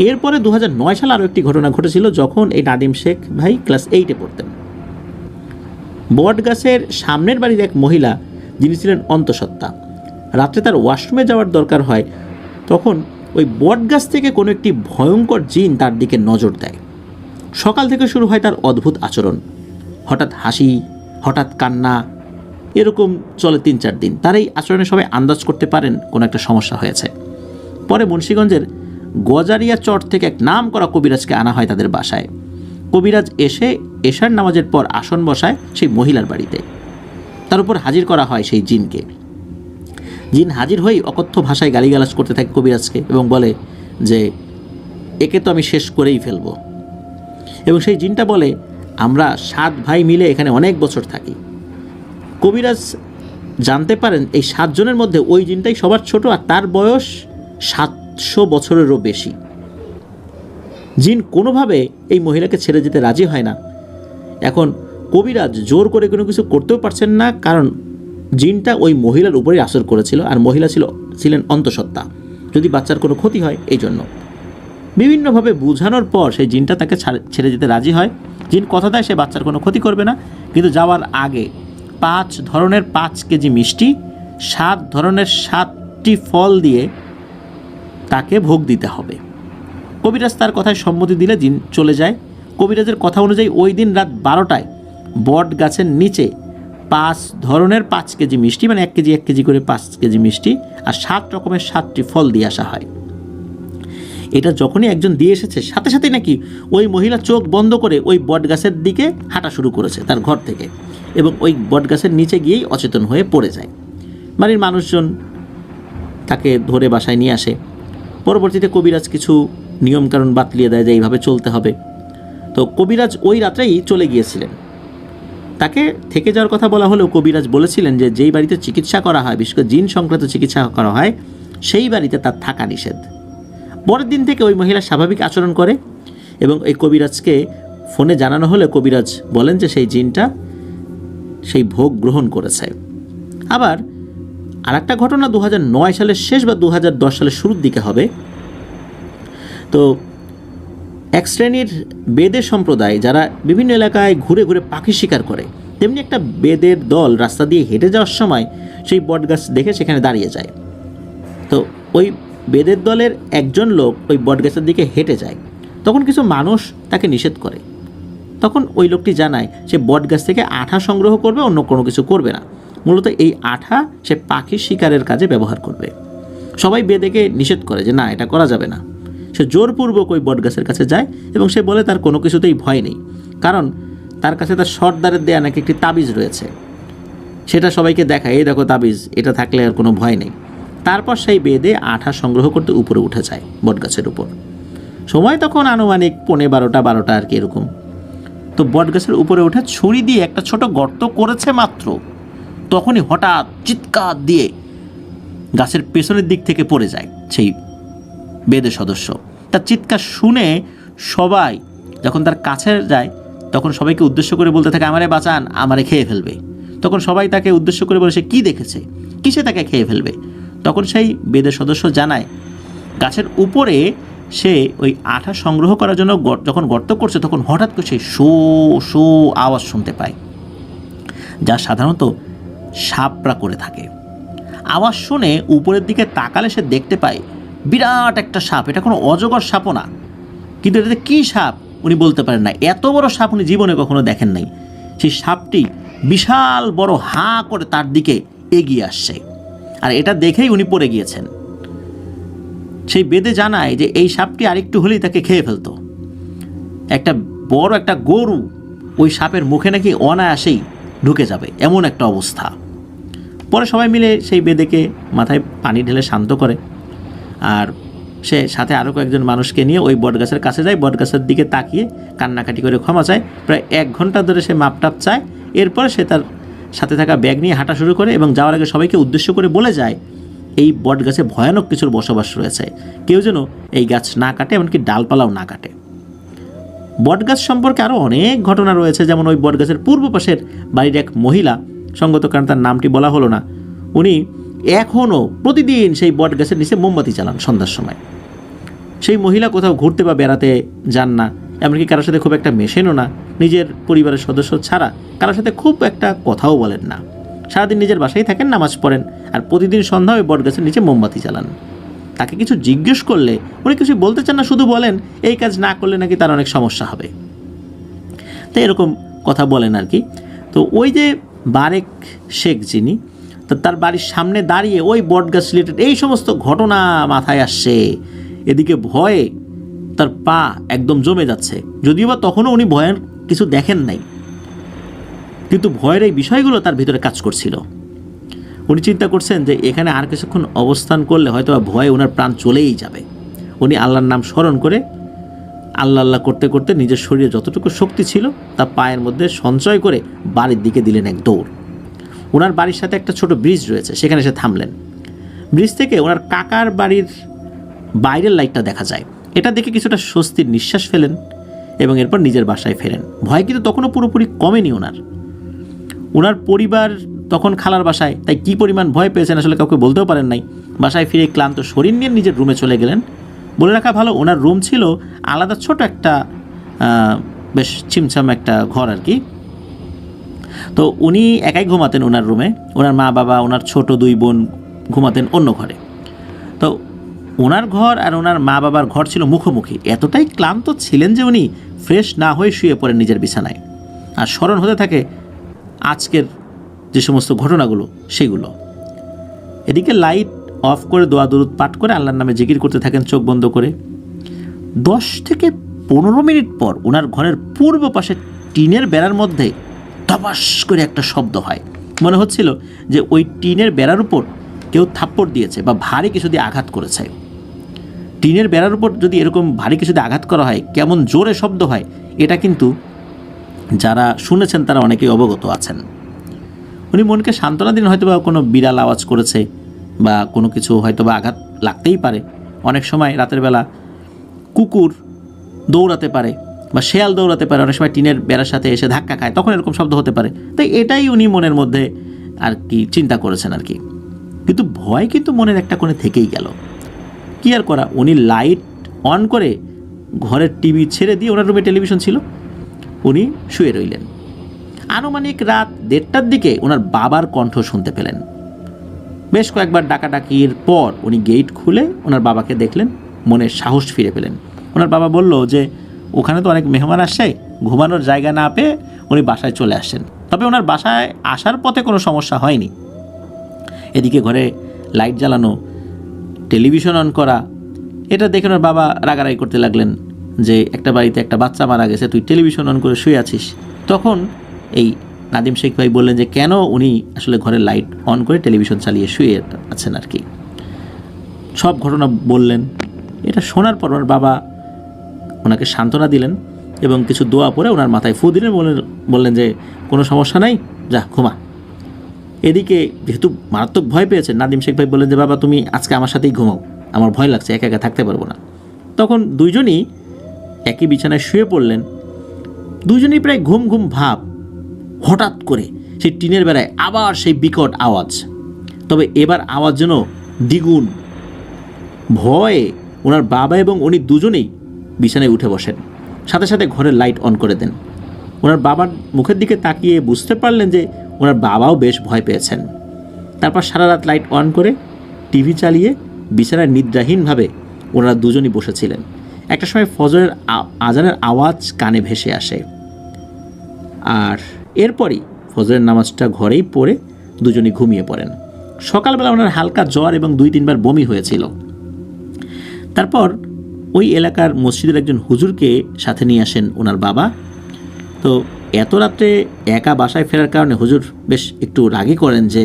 এরপরে 2009 সালে আরও একটি ঘটনা ঘটেছিল, যখন এই নাদিম শেখ ভাই ক্লাস 8-এ পড়তেন। বটগাছের সামনের বাড়ির এক মহিলা, যিনি ছিলেন অন্তঃসত্ত্বা, রাত্রে তার ওয়াশরুমে যাওয়ার দরকার হয়। তখন ওই বটগাছ থেকে কোনো একটি ভয়ঙ্কর জিন তার দিকে নজর দেয়। সকাল থেকে শুরু হয় তার অদ্ভুত আচরণ, হঠাৎ হাসি, হঠাৎ কান্না, এরকম চলে 3-4 দিন। তার এই আচরণে সবাই আন্দাজ করতে পারেন কোনো একটা সমস্যা হয়েছে। পরে মুন্সিগঞ্জের গজারিয়া চর থেকে এক নাম করা কবিরাজকে আনা হয় তাদের বাসায়। কবিরাজ এসে এশার নামাজের পর আসন বসায় সেই মহিলার বাড়িতে। তার উপর হাজির করা হয় সেই জিনকে। জিন হাজির হয়েই অকথ্য ভাষায় গালিগালাজ করতে থাকে কবিরাজকে এবং বলে যে, একে তো আমি শেষ করেই ফেলবো। এবং সেই জিনটা বলে, আমরা 7 ভাই মিলে এখানে অনেক বছর থাকি। কবিরাজ জানতে পারেন এই 7 জনের মধ্যে ওই জিনটাই সবার ছোট, আর তার বয়স 700 বছরেরও বেশি। জিন কোনোভাবে এই মহিলাকে ছেড়ে যেতে রাজি হয় না। এখন কবিরাজ জোর করে কোনো কিছু করতেও পারছেন না, কারণ জিনটা ওই মহিলার উপরেই আসর করেছিল, আর মহিলা ছিলেন অন্তঃসত্ত্বা, যদি বাচ্চার কোনো ক্ষতি হয় এই জন্য। বিভিন্নভাবে বোঝানোর পর সেই জিনটা তাকে ছেড়ে যেতে রাজি হয়। জিন কথা দেয় সে বাচ্চার কোনো ক্ষতি করবে না, কিন্তু যাওয়ার আগে 5 ধরনের 5 কেজি মিষ্টি, 7 ধরনের 7টি ফল দিয়ে তাকে ভোগ দিতে হবে। কবিরাজ তার কথায় সম্মতি দিলে জিন চলে যায়। কবিরাজের কথা অনুযায়ী ওই দিন রাত 12টায় বট গাছের নিচে 5 ধরনের 5 কেজি মিষ্টি, মানে 1 কেজি করে 5 কেজি মিষ্টি আর 7 রকমের 7টি ফল দিয়ে আসা হয়। এটা যখনই একজন দিয়ে এসেছে সাথে সাথেই নাকি ওই মহিলা চোখ বন্ধ করে ওই বটগাছের দিকে হাঁটা শুরু করেছে তার ঘর থেকে, এবং ওই বটগাছের নিচে গিয়েই অচেতন হয়ে পড়ে যায়। বাড়ির মানুষজন তাকে ধরে বাসায় নিয়ে আসে। পরবর্তীতে কবিরাজ কিছু নিয়মকানুন বাতলিয়ে দেয় যে এইভাবে চলতে হবে। তো কবিরাজ ওই রাত্রেই চলে গিয়েছিলেন। তাকে থেকে যাওয়ার কথা বলা হলেও কবিরাজ বলেছিলেন যে যেই বাড়িতে চিকিৎসা করা হয়, বিশেষ করে জিন সংক্রান্ত চিকিৎসা করা হয়, সেই বাড়িতে তার থাকা নিষেধ। পরের দিন থেকে ওই মহিলা স্বাভাবিক আচরণ করে এবং এই কবিরাজকে ফোনে জানানো হলে কবিরাজ বলেন যে সেই জিনটা সেই ভোগ গ্রহণ করেছে। আবার আরেকটা ঘটনা 2009 সালের শেষ বা 2010 সালের শুরুর দিকে হবে। তো এক শ্রেণীর বেদের সম্প্রদায় যারা বিভিন্ন এলাকায় ঘুরে ঘুরে পাখি শিকার করে, তেমনি একটা বেদের দল রাস্তা দিয়ে হেঁটে যাওয়ার সময় সেই বটগাছ দেখে সেখানে দাঁড়িয়ে যায়। তো ওই বেদের দলের একজন লোক ওই বটগাছের দিকে হেঁটে যায়, তখন কিছু মানুষ তাকে নিষেধ করে। তখন ওই লোকটি জানায় সে বটগাছ থেকে আঠা সংগ্রহ করবে, অন্য কোনো কিছু করবে না। মূলত এই আঠা সে পাখি শিকারের কাজে ব্যবহার করবে। সবাই বেদেকে নিষেধ করে যে না, এটা করা যাবে না। সে জোরপূর্বক ওই বটগাছের কাছে যায় এবং সে বলে তার কোনো কিছুতেই ভয় নেই, কারণ তার কাছে তার সর্দারের দেয়া নাকি একটি তাবিজ রয়েছে। সেটা সবাইকে দেখায়, এই দেখো তাবিজ, এটা থাকলে আর কোনো ভয় নেই। তারপর সেই বেদে আঠা সংগ্রহ করতে উপরে উঠে যায় বটগাছের উপর। সময় তখন আনুমানিক 11:30 আর কি এরকম। তো বটগাছের উপরে উঠে ছুরি দিয়ে একটা ছোট গর্ত করেছে মাত্র, তখনই হঠাৎ চিৎকার দিয়ে গাছের পেছনের দিক থেকে পড়ে যায় সেই বেদের সদস্য। তার চিৎকার শুনে সবাই যখন তার কাছে যায় তখন সবাইকে উদ্দেশ্য করে বলতে থাকে, আমারে বাঁচান, আমারে খেয়ে ফেলবে। তখন সবাই তাকে উদ্দেশ্য করে বলে সে কী দেখেছে, কিসে তাকে খেয়ে ফেলবে। তখন সেই বেদের সদস্য জানায় গাছের উপরে সে ওই আঠা সংগ্রহ করার জন্য যখন গর্ত করছে তখন হঠাৎ করে সে শো শো আওয়াজ শুনতে পায়, যা সাধারণত সাপরা করে থাকে। আওয়াজ শুনে উপরের দিকে তাকালে সে দেখতে পায় বিরাট একটা সাপ। এটা কোনো অজগর সাপও না, কিন্তু এটাতে কী সাপ উনি বলতে পারেন না। এত বড় সাপ উনি জীবনে কখনো দেখেন নাই। সেই সাপটি বিশাল বড় হাঁ করে তার দিকে এগিয়ে আসছে, আর এটা দেখেই উনি পড়ে গিয়েছেন। সেই বেদে জানায় যে এই সাপটি আরেকটু হলেই তাকে খেয়ে ফেলতো। একটা বড় একটা গরু ওই সাপের মুখে নাকি অনায়াসেই ঢুকে যাবে, এমন একটা অবস্থা। পরে সবাই মিলে সেই বেদেকে মাথায় পানি ঢেলে শান্ত করে, আর সে সাথে আরও কয়েকজন মানুষকে নিয়ে ওই বটগাছের কাছে যায়। বটগাছের দিকে তাকিয়ে কান্নাকাটি করে ক্ষমা চায়। প্রায় 1 ঘন্টা ধরে সে মাপটাপ চায়। এরপর সে তার সাথে থাকা ব্যাগ নিয়ে হাঁটা শুরু করে এবং যাওয়ার আগে সবাইকে উদ্দেশ্য করে বলে যায় এই বটগাছে ভয়ানক কিছুর বসবাস রয়েছে, কেউ যেন এই গাছ না কাটে, এমনকি ডালপালাও না কাটে। বটগাছ সম্পর্কে আরও অনেক ঘটনা রয়েছে, যেমন ওই বটগাছের পূর্ব পাশের বাড়ির এক মহিলা, সঙ্গত কারণ তার নামটি বলা হলো না, উনি এখনও প্রতিদিন সেই বটগাছের নিচে মোমবাতি চালান সন্ধ্যার সময়। সেই মহিলা কোথাও ঘুরতে বা বেড়াতে যান না, এমনকি কারোর সাথে খুব একটা মেশেনও না। নিজের পরিবারের সদস্য ছাড়া কারোর সাথে খুব একটা কথাও বলেন না। সারাদিন নিজের বাসায় থাকেন, নামাজ পড়েন, আর প্রতিদিন সন্ধ্যা ওই বটগাছের নিচে মোমবাতি চালান। তাকে কিছু জিজ্ঞেস করলে উনি কিছু বলতে চান না, শুধু বলেন এই কাজ না করলে নাকি তার অনেক সমস্যা হবে। তো এরকম কথা বলেন আর কি। তো ওই যে বারেক শেখ যিনি, তো তার বাড়ির সামনে দাঁড়িয়ে ওই বটগাছ রিলেটেড এই সমস্ত ঘটনা মাথায় আসছে। এদিকে ভয়ে তার পা একদম জমে যাচ্ছে, যদিও বা তখনও উনি ভয়ের কিছু দেখেন নাই, কিন্তু ভয়ের এই বিষয়গুলো তার ভিতরে কাজ করছিল। উনি চিন্তা করছেন যে এখানে আর কিছুক্ষণ অবস্থান করলে হয়তো ভয়ে ওনার প্রাণ চলেই যাবে। উনি আল্লাহর নাম স্মরণ করে আল্লাহ আল্লাহ করতে করতে নিজের শরীরে যতটুকু শক্তি ছিল তা পায়ের মধ্যে সঞ্চয় করে বাড়ির দিকে দিলেন এক দৌড়। ওনার বাড়ির সাথে একটা ছোট ব্রিজ রয়েছে, সেখানে এসে থামলেন। ব্রিজ থেকে ওনার কাকার বাড়ির বাইরের লাইটটা দেখা যায়। এটা দেখে কিছুটা স্বস্তির নিঃশ্বাস ফেলেন এবং এরপর নিজের বাসায় ফেরেন। ভয় কিন্তু তখনও পুরোপুরি কমেনি ওনার পরিবার তখন খালার বাসায়, তাই কী পরিমাণ ভয় পেয়েছেন আসলে কাউকে বলতেও পারেন নাই। বাসায় ফিরে ক্লান্ত শরীর নিয়ে নিজের রুমে চলে গেলেন। বলে রাখা ভালো, ওনার রুম ছিল আলাদা ছোট একটা বেশ ছিমছাম একটা ঘর আর কি। তো উনি একাই ঘুমাতেন ওনার রুমে, ওনার মা বাবা, ওনার ছোট 2 বোন ঘুমাতেন অন্য ঘরে। তো ওনার ঘর আর ওনার মা বাবার ঘর ছিল মুখোমুখি। এতটাই ক্লান্ত ছিলেন যে উনি ফ্রেশ না হয়ে শুয়ে পড়েন নিজের বিছানায়, আর স্মরণ হতে থাকে আজকের যে সমস্ত ঘটনাগুলো সেগুলো। এদিকে লাইট অফ করে দোয়া দরুদ পাঠ করে আল্লাহর নামে জিকির করতে থাকেন চোখ বন্ধ করে। 10 থেকে 15 মিনিট পর ওনার ঘরের পূর্ব পাশে টিনের বেড়ার মধ্যে ধপাস করে একটা শব্দ হয়। মনে হচ্ছিল যে ওই টিনের বেড়ার উপর কেউ থাপ্পড় দিয়েছে বা ভারী কিছু দিয়ে আঘাত করেছে। টিনের বেড়ার উপর যদি এরকম ভারী কিছু দিয়ে আঘাত করা হয় কেমন জোরে শব্দ হয়, এটা কিন্তু যারা শুনেছেন তারা অনেকেই অবগত আছেন। উনি মনকে সান্ত্বনা দিন, হয়তো বা কোনো বিড়াল আওয়াজ করেছে বা কোনো কিছু হয়তো বা আঘাত লাগতেই পারে। অনেক সময় রাতের বেলা কুকুর দৌড়াতে পারে বা শেয়াল দৌড়াতে পারে, অনেক সময় টিনের বেড়ার সাথে এসে ধাক্কা খায়, তখন এরকম শব্দ হতে পারে। তাই এটাই উনি মনের মধ্যে আর কি চিন্তা করেছেন আর কি। কিন্তু ভয় কিন্তু মনের একটা কোণে থেকেই গেল। কি আর করা, উনি লাইট অন করে ঘরের টিভি ছেড়ে দিয়ে, ওনার রুমে টেলিভিশন ছিল, উনি শুয়ে রইলেন। আনুমানিক রাত 1:30টার দিকে ওনার বাবার কণ্ঠ শুনতে পেলেন। বেশ কয়েকবার ডাকাডাকির পর উনি গেট খুলে ওনার বাবাকে দেখলেন, মনের সাহস ফিরে পেলেন। ওনার বাবা বলল যে ওখানে তো অনেক মেহমান আসছে, ঘুমানোর জায়গা না পেয়ে উনি বাসায় চলে আসছেন। তবে ওনার বাসায় আসার পথে কোনো সমস্যা হয়নি। এদিকে ঘরে লাইট জ্বালানো, টেলিভিশন অন করা, এটা দেখে ওনার বাবা রাগারাগি করতে লাগলেন যে একটা বাড়িতে একটা বাচ্চা মারা গেছে, তুই টেলিভিশন অন করে শুয়ে আছিস। তখন এই নাদিম শেখ ভাই বললেন যে কেন উনি আসলে ঘরের লাইট অন করে টেলিভিশন চালিয়ে শুয়ে আছেন আর কি। সব ঘটনা বললেন। এটা শোনার পর ওনার বাবা ওনাকে সান্ত্বনা দিলেন এবং কিছু দোয়া পরে ওনার মাথায় ফু দিলেন, বললেন যে কোনো সমস্যা নাই, যা ঘুমা। এদিকে যেহেতু মারাত্মক ভয় পেয়েছেন, নাদিম শেখ ভাই বললেন যে বাবা তুমি আজকে আমার সাথেই ঘুমাও, আমার ভয় লাগছে, একা একা থাকতে পারবো না। তখন দুইজনই একই বিছানায় শুয়ে পড়লেন। দুইজনই প্রায় ঘুম ঘুম ভাব। হঠাৎ করে সেই টিনের বেড়ায় আবার সেই বিকট আওয়াজ, তবে এবার আওয়াজ যেন দ্বিগুণ। ভয়ে ওনার বাবা এবং উনি দুজনেই বিছানায় উঠে বসেন, সাথে সাথে ঘরের লাইট অন করে দেন। ওনার বাবার মুখের দিকে তাকিয়ে বুঝতে পারলেন যে ওনার বাবাও বেশ ভয় পেয়েছেন। তারপর সারা রাত লাইট অন করে টিভি চালিয়ে বিছানায় নিদ্রাহীনভাবে ওনারা দুজনই বসেছিলেন। একটা সময় ফজরের আজানের আওয়াজ কানে ভেসে আসে, আর এরপরই ফজরের নামাজটা ঘরেই পড়ে দুজনই ঘুমিয়ে পড়েন। সকালবেলা ওনার হালকা জ্বর এবং 2-3 বার বমি হয়েছিল। তারপর ওই এলাকার মসজিদের একজন হুজুরকে সাথে নিয়ে আসেন ওনার বাবা। তো এত রাত্রে একা বাসায় ফেরার কারণে হুজুর বেশ একটু রাগী করেন যে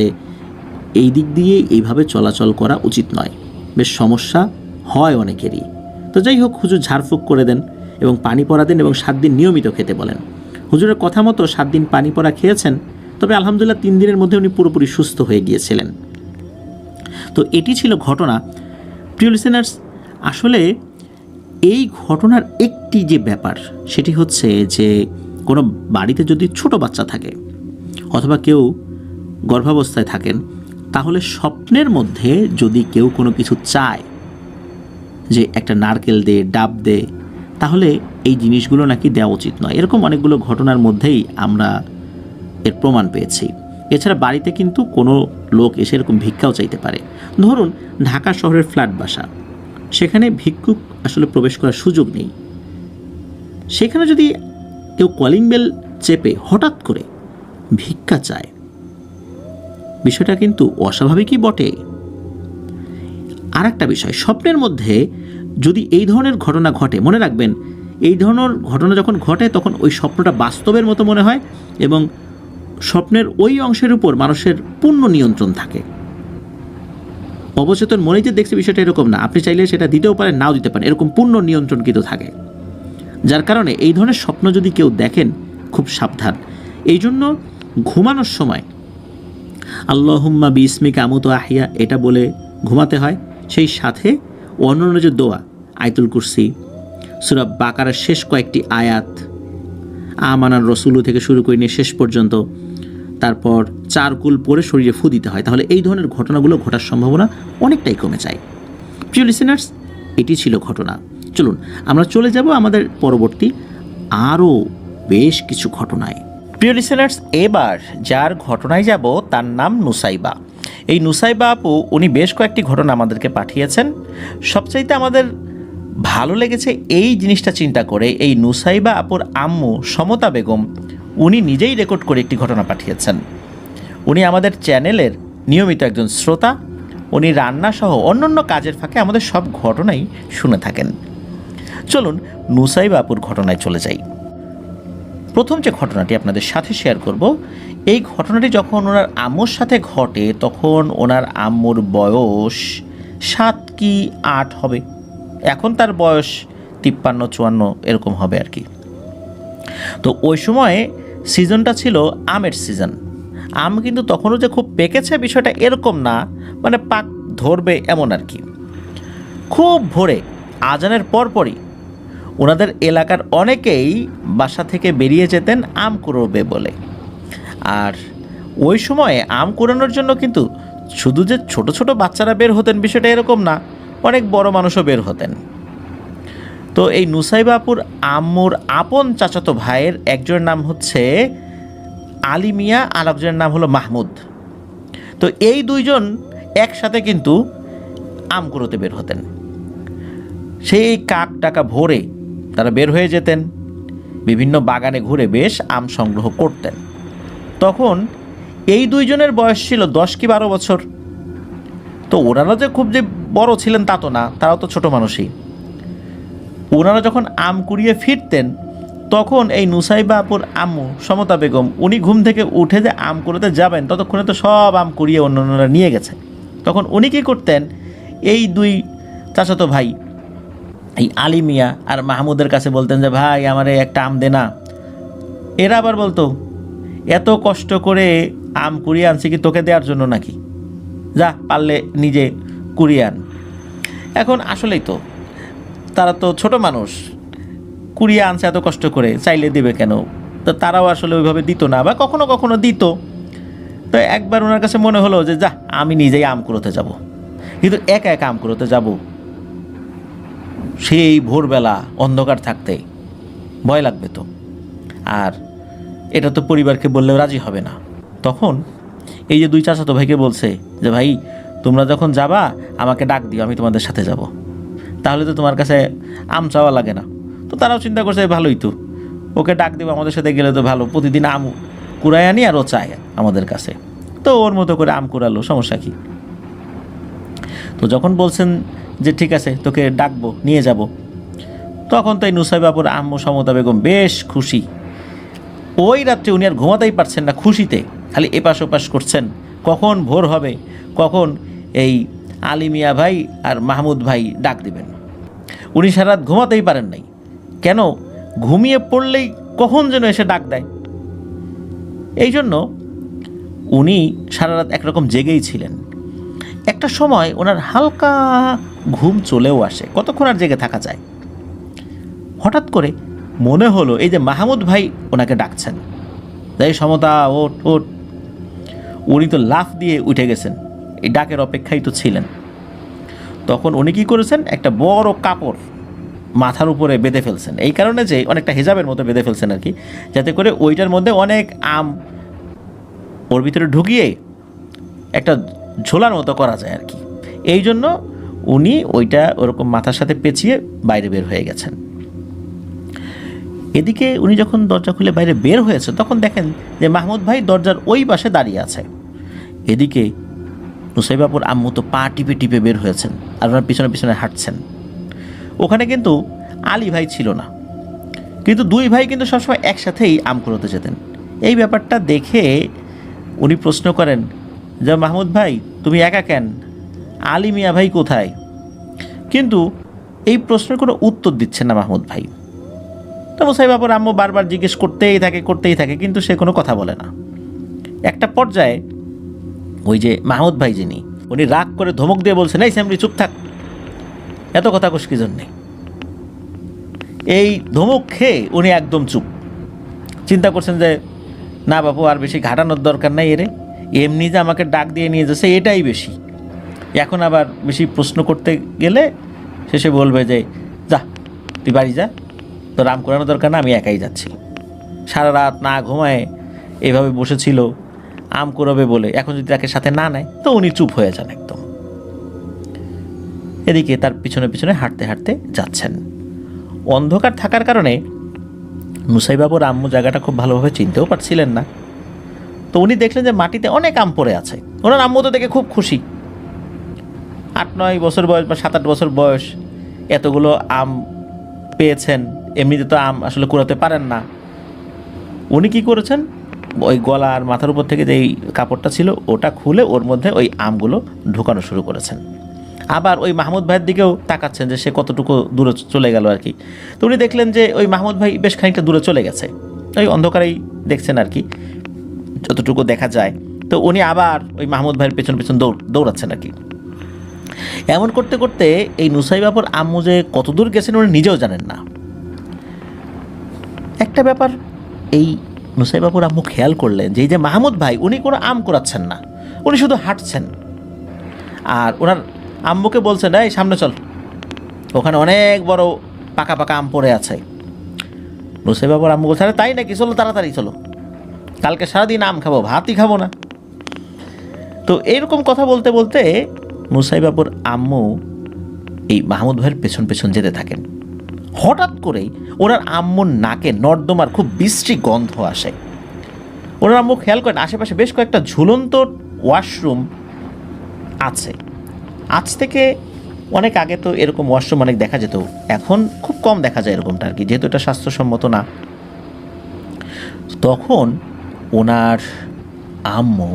এই দিক দিয়ে এইভাবে চলাচল করা উচিত নয়, বেশ সমস্যা হয় অনেকেরই। তো যাই হোক, হুজুর ঝাড়ফুঁক করে দেন এবং পানি পড়া দেন এবং 7 দিন নিয়মিত খেতে বলেন। হুজুরের কথা মতো 7 দিন পানি পড়া খেয়েছেন, তবে আলহামদুলিল্লাহ 3 দিনের মধ্যে উনি পুরোপুরি সুস্থ হয়ে গিয়েছিলেন। তো এটি ছিল ঘটনা। প্রিয় লিসেনার্স, আসলে এই ঘটনার একটি যে ব্যাপার সেটি হচ্ছে যে কোনো বাড়িতে যদি ছোট বাচ্চা থাকে অথবা কেউ গর্ভাবস্থায় থাকেন, তাহলে স্বপ্নের মধ্যে যদি কেউ কোনো কিছু চায় যে একটা নারকেল দে, ডাব দে, তাহলে এই জিনিসগুলো নাকি দেওয়া উচিত নয়। এরকম অনেকগুলো ঘটনার মধ্যেই আমরা এর প্রমাণ পেয়েছি। এছাড়া বাড়িতে কিন্তু কোনো লোক এসে এরকম ভিক্ষাও চাইতে পারে। ধরুন ঢাকা শহরের ফ্ল্যাট বাসা, সেখানে ভিক্ষুক আসলে প্রবেশ করার সুযোগ নেই। সেখানে যদি কেউ কলিং বেল চেপে হঠাৎ করে ভিক্ষা চায়, বিষয়টা কিন্তু অস্বাভাবিকই বটে। আর একটা বিষয়, স্বপ্নের মধ্যে যদি এই ধরনের ঘটনা ঘটে, মনে রাখবেন এই ধরনের ঘটনা যখন ঘটে তখন ওই স্বপ্নটা বাস্তবের মতো মনে হয় এবং স্বপ্নের ওই অংশের উপর মানুষের পূর্ণ নিয়ন্ত্রণ থাকে। অবচেতন মনেই যে দেখছে বিষয়টা এরকম না, আপনি চাইলে সেটা দিতেও পারেন, নাও দিতে পারেন, এরকম পূর্ণ নিয়ন্ত্রণ কিন্তু থাকে। যার কারণে এই ধরনের স্বপ্ন যদি কেউ দেখেন খুব সাবধান। এই জন্য ঘুমানোর সময় আল্লাহুম্মা বিসমিকা আমুতু আহিয়া এটা বলে ঘুমাতে হয়। সেই সাথে অন্যান্য যে দোয়া, আয়াতুল কুরসি, সূরা বাকারার শেষ কয়েকটি আয়াত, আমানার রসুলু থেকে শুরু করে নিয়ে শেষ পর্যন্ত, তারপর 4 কুল পরে শরীরে ফু দিতে হয়। তাহলে এই ধরনের ঘটনাগুলো ঘটার সম্ভাবনা অনেকটাই কমে যায়। প্রিয় লিসেনার্স, এটি ছিল ঘটনা। চলুন আমরা চলে যাব আমাদের পরবর্তী আরও বেশ কিছু ঘটনায়। প্রিয় লিসেনার্স, এবার যার ঘটনায় যাব তার নাম নুসাইবা। এই নুসাইবা আপু উনি বেশ কয়েকটি ঘটনা আমাদেরকে পাঠিয়েছেন। সবচাইতে আমাদের ভালো লেগেছে এই জিনিসটা চিন্তা করে, এই নুসাইবা আপুর আম্মু সমতা বেগম উনি নিজেই রেকর্ড করে একটি ঘটনা পাঠিয়েছেন। উনি আমাদের চ্যানেলের নিয়মিত একজন শ্রোতা। উনি রান্না সহ অন্যান্য কাজের ফাঁকে আমাদের সব ঘটনাই শুনে থাকেন। চলুন নুসাইবা আপুর ঘটনায় চলে যাই। প্রথম যে ঘটনাটি আপনাদের সাথে শেয়ার করব, এই ঘটনাটি যখন ওনার আম্মুর সাথে ঘটে তখন ওনার আম্মুর বয়স 7 কি 8 হবে। এখন তার বয়স 53-54 এরকম হবে আর কি। তো ওই সময়ে সিজনটা ছিল আমের সিজন। আম কিন্তু তখনও যে খুব পেকেছে বিষয়টা এরকম না, মানে পাক ধরবে এমন আর কি। খুব ভোরে আজানের পরপরই ওনাদের এলাকার অনেকেই বাসা থেকে বেরিয়ে যেতেন আম কুড়োবে বলে। আর ওই সময়ে আম কুড়ানোর জন্য কিন্তু শুধু যে ছোট ছোট বাচ্চারা বের হতেন বিষয়টা এরকম না, অনেক বড় মানুষও বের হতেন। তো এই নুসাইবা আপুর আম্মুর আপন চাচাতো ভাইয়ের একজনের নাম হচ্ছে আলী মিয়া আর একজনের নাম হলো মাহমুদ। তো এই দুইজন একসাথে কিন্তু আম কুড়োতে বের হতেন। সেই কাক ডাকা ভোরে তারা বের হয়ে যেতেন, বিভিন্ন বাগানে ঘুরে বেশ আম সংগ্রহ করতেন। তখন এই দুইজনের বয়স ছিল 10 কি 12 বছর। তো ওনারা যে খুব যে বড় ছিলেন তা তো না, তারাও তো ছোট মানুষই। ওনারা যখন আম কুড়িয়ে ফিরতেন তখন এই নুসাইবা আপুর আম্মু সমতা বেগম উনি ঘুম থেকে উঠে যে আম কুড়োতে যাবেন ততক্ষণে তো সব আম কুড়িয়ে অন্যান্যরা নিয়ে গেছে। তখন উনি কী করতেন, এই দুই চাচাতো ভাই এই আলী মিয়া আর মাহমুদের কাছে বলতেন যে ভাই আমারে একটা আম দে না। এরা আবার বলতো এত কষ্ট করে আম কুড়িয়ে আনছি কি তোকে দেওয়ার জন্য নাকি, যা পারলে নিজে কুড়িয়ে আন। এখন আসলেই তো তারা তো ছোট মানুষ, কুড়িয়ে আনছে এত কষ্ট করে, চাইলে দেবে কেন? তো তারাও আসলে ওইভাবে দিত না, বা কখনো কখনো দিত। তো একবার ওনার কাছে মনে হলো যে যা আমি নিজেই আম কুড়োতে যাব, কিন্তু একা একা আম কুড়োতে যাব সেই ভোরবেলা অন্ধকার থাকতে ভয় লাগবে তো, আর এটা তো পরিবারকে বললেও রাজি হবে না। তখন এই যে দুই চাচাতো ভাইকে বলছে যে ভাই তোমরা যখন যাবা আমাকে ডাক দিও, আমি তোমাদের সাথে যাব, তাহলে তো তোমার কাছে আম চাওয়া লাগে না। তো তারাও চিন্তা করছে ভালোই তো, ওকে ডাক দেবো, আমাদের সাথে গেলে তো ভালো, প্রতিদিন আম কুড়ায় আনি আর ও চায় আমাদের কাছে। তো ওর মতো করে আম কুড়ালো, সমস্যা কী। তো যখন বলছেন যে ঠিক আছে তোকে ডাকবো নিয়ে যাব, তখন তো এই নুসাইবা আপুর আম্মু সমতা বেগম বেশ খুশি। ওই রাত্রে উনি আর ঘুমাতেই পারছেন না খুশিতে, খালি এপাশ ওপাশ করছেন কখন ভোর হবে, কখন এই আলী মিয়া ভাই আর মাহমুদ ভাই ডাক দিবেন। উনি সারা রাত ঘুমাতেই পারেন নাই, কেন ঘুমিয়ে পড়লেই কখন যেন এসে ডাক দেয়। এই জন্য উনি সারা রাত একরকম জেগেই ছিলেন। একটা সময় ওনার হালকা ঘুম চলেও আসে, কতক্ষণ আর জেগে থাকা যায়। হঠাৎ করে মনে হলো এই যে মাহমুদ ভাই ওনাকে ডাকছেন, তাই সমতা ওঠ ওঠ। উনি তো লাফ দিয়ে উঠে গেছেন, এই ডাকের অপেক্ষায় তো ছিলেন। তখন উনি কী করেছেন, একটা বড় কাপড় মাথার উপরে বেঁধে ফেলছেন, এই কারণে যে অনেকটা হিজাবের মতো বেঁধে ফেলছেন আর কি, যাতে করে ওইটার মধ্যে অনেক আম ওর ভিতরে ঢুকিয়ে একটা ঝোলার মতো করা যায় আর কি। এই জন্য উনি ওইটা ওরকম মাথার সাথে পেঁচিয়ে বাইরে বের হয়ে গেছেন। এদিকে উনি যখন দরজা খুলে বাইরে বের হয়েছে তখন দেখেন যে মাহমুদ ভাই দরজার ওই পাশে দাঁড়িয়ে আছে। এদিকে নুসাইবা আপুর আম্মু তো পা টিপে টিপে বের হয়েছেন আর ওনার পিছনে পিছনে হাঁটছেন। ওখানে কিন্তু আলী ভাই ছিল না, কিন্তু দুই ভাই কিন্তু সবসময় একসাথেই আম কুড়োতে যেতেন। এই ব্যাপারটা দেখে উনি প্রশ্ন করেন যে মাহমুদ ভাই তুমি একা কেন, আলী মিয়া ভাই কোথায়? কিন্তু এই প্রশ্নের কোনো উত্তর দিচ্ছেন না মাহমুদ ভাই। তো নুসাইবা আপুর আম্মু বারবার জিজ্ঞেস করতেই থাকে, কিন্তু সে কোনো কথা বলে না। একটা পর্যায়ে ওই যে মাহমুদ ভাই যিনি, উনি রাগ করে ধমক দিয়ে বলছেন এই স্যামরি চুপ থাক, এত কথা কোষ কি জন্যে। এই ধমক খেয়ে উনি একদম চুপ। চিন্তা করছেন যে না বাবু আর বেশি ঘাটানোর দরকার নাই, এরে এমনি যে আমাকে ডাক দিয়ে নিয়ে যাচ্ছে এটাই বেশি, এখন আবার বেশি প্রশ্ন করতে গেলে শেষে বলবে যে যা তুই বাড়ি যা, তোর আম করানোর দরকার না, আমি একাই যাচ্ছি। সারা রাত না ঘুমায় এইভাবে বসেছিল আম কুড়াবে বলে, এখন যদি তাকে সাথে না নেয় তো উনি চুপ হয়ে যান একদম। এদিকে তার পিছনে পিছনে হাঁটতে হাঁটতে যাচ্ছেন। অন্ধকার থাকার কারণে নুসাইবাবুর আম্মু জায়গাটা খুব ভালোভাবে চিনতেও পারছিলেন না। তো উনি দেখলেন যে মাটিতে অনেক আম পড়ে আছে। ওনার আম্মু তো দেখে খুব খুশি, 8-9 বছর বয়স বা 7-8 বছর বয়স, এতগুলো আম পেয়েছেন, এমনিতে তো আম আসলে কুড়াতে পারেন না। উনি কী করেছেন, ওই গলা আর মাথার উপর থেকে যে এই কাপড়টা ছিল ওটা খুলে ওর মধ্যে ওই আমগুলো ঢোকানো শুরু করেছেন। আবার ওই মাহমুদ ভাইয়ের দিকেও তাকাচ্ছেন যে সে কতটুকু দূরে চলে গেল আর কি। তো উনি দেখলেন যে ওই মাহমুদ ভাই বেশ খানিকটা দূরে চলে গেছে, ওই অন্ধকারেই দেখছেন আর কি, যতটুকু দেখা যায়। তো উনি আবার ওই মাহমুদ ভাইয়ের পেছন পেছন দৌড়াচ্ছেন আর কি। এমন করতে করতে এই নুসাইবাপুর আম্মু যে কত দূর গেছেন উনি নিজেও জানেন না। একটা ব্যাপার এই নুসাইবাপুর আম্মু খেয়াল করলেন যে এই যে মাহমুদ ভাই উনি কোনো আম কুড়াচ্ছেন না, উনি শুধু হাঁটছেন। আর ওনার আম্মুকে বলছেন, এই সামনে চল, ওখানে অনেক বড় পাকা পাকা আম পড়ে আছে। নুসাইবাপুর আম্মু বলছে, আরে তাই নাকি, চলো তাড়াতাড়ি চলো, কালকে সারাদিন আম খাবো, ভাতই খাবো না। তো এইরকম কথা বলতে বলতে নুসাইবাপুর আম্মু এই মাহমুদ ভাইয়ের পেছন পেছন যেতে থাকেন। হঠাৎ করেই ওনার আম্মুর নাকে নর্দমার খুব বিশ্রী গন্ধ আসে। ওনার আম্মু খেয়াল করেন আশেপাশে বেশ কয়েকটা ঝুলন্ত ওয়াশরুম আছে। আজ থেকে অনেক আগে তো এরকম ওয়াশরুম অনেক দেখা যেত, এখন খুব কম দেখা যায় এরকমটা আর কি, যেহেতু এটা স্বাস্থ্যসম্মত না। তখন ওনার আম্মু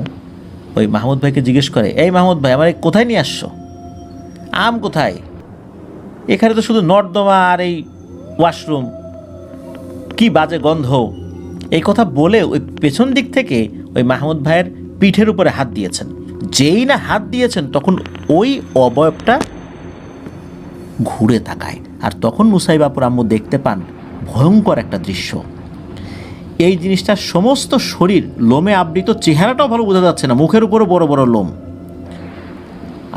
ওই মাহমুদ ভাইকে জিজ্ঞেস করে, এই মাহমুদ ভাই, আমার কোথায় নিয়ে আসছো, আম কোথায়, এখানে তো শুধু নর্দমা আর এই ওয়াশরুম, কি বাজে গন্ধ। এই কথা বলে ওই পেছন দিক থেকে ওই মাহমুদ ভাইয়ের পিঠের উপরে হাত দিয়েছেন। যেই না হাত দিয়েছেন তখন ওই অবয়বটা ঘুরে তাকায়, আর তখন নুসাইবাপুর আম্মু দেখতে পান ভয়ঙ্কর একটা দৃশ্য। এই জিনিসটার সমস্ত শরীর লোমে আবৃত, চেহারাটাও ভালো বোঝা যাচ্ছে না, মুখের উপরও বড় বড় লোম।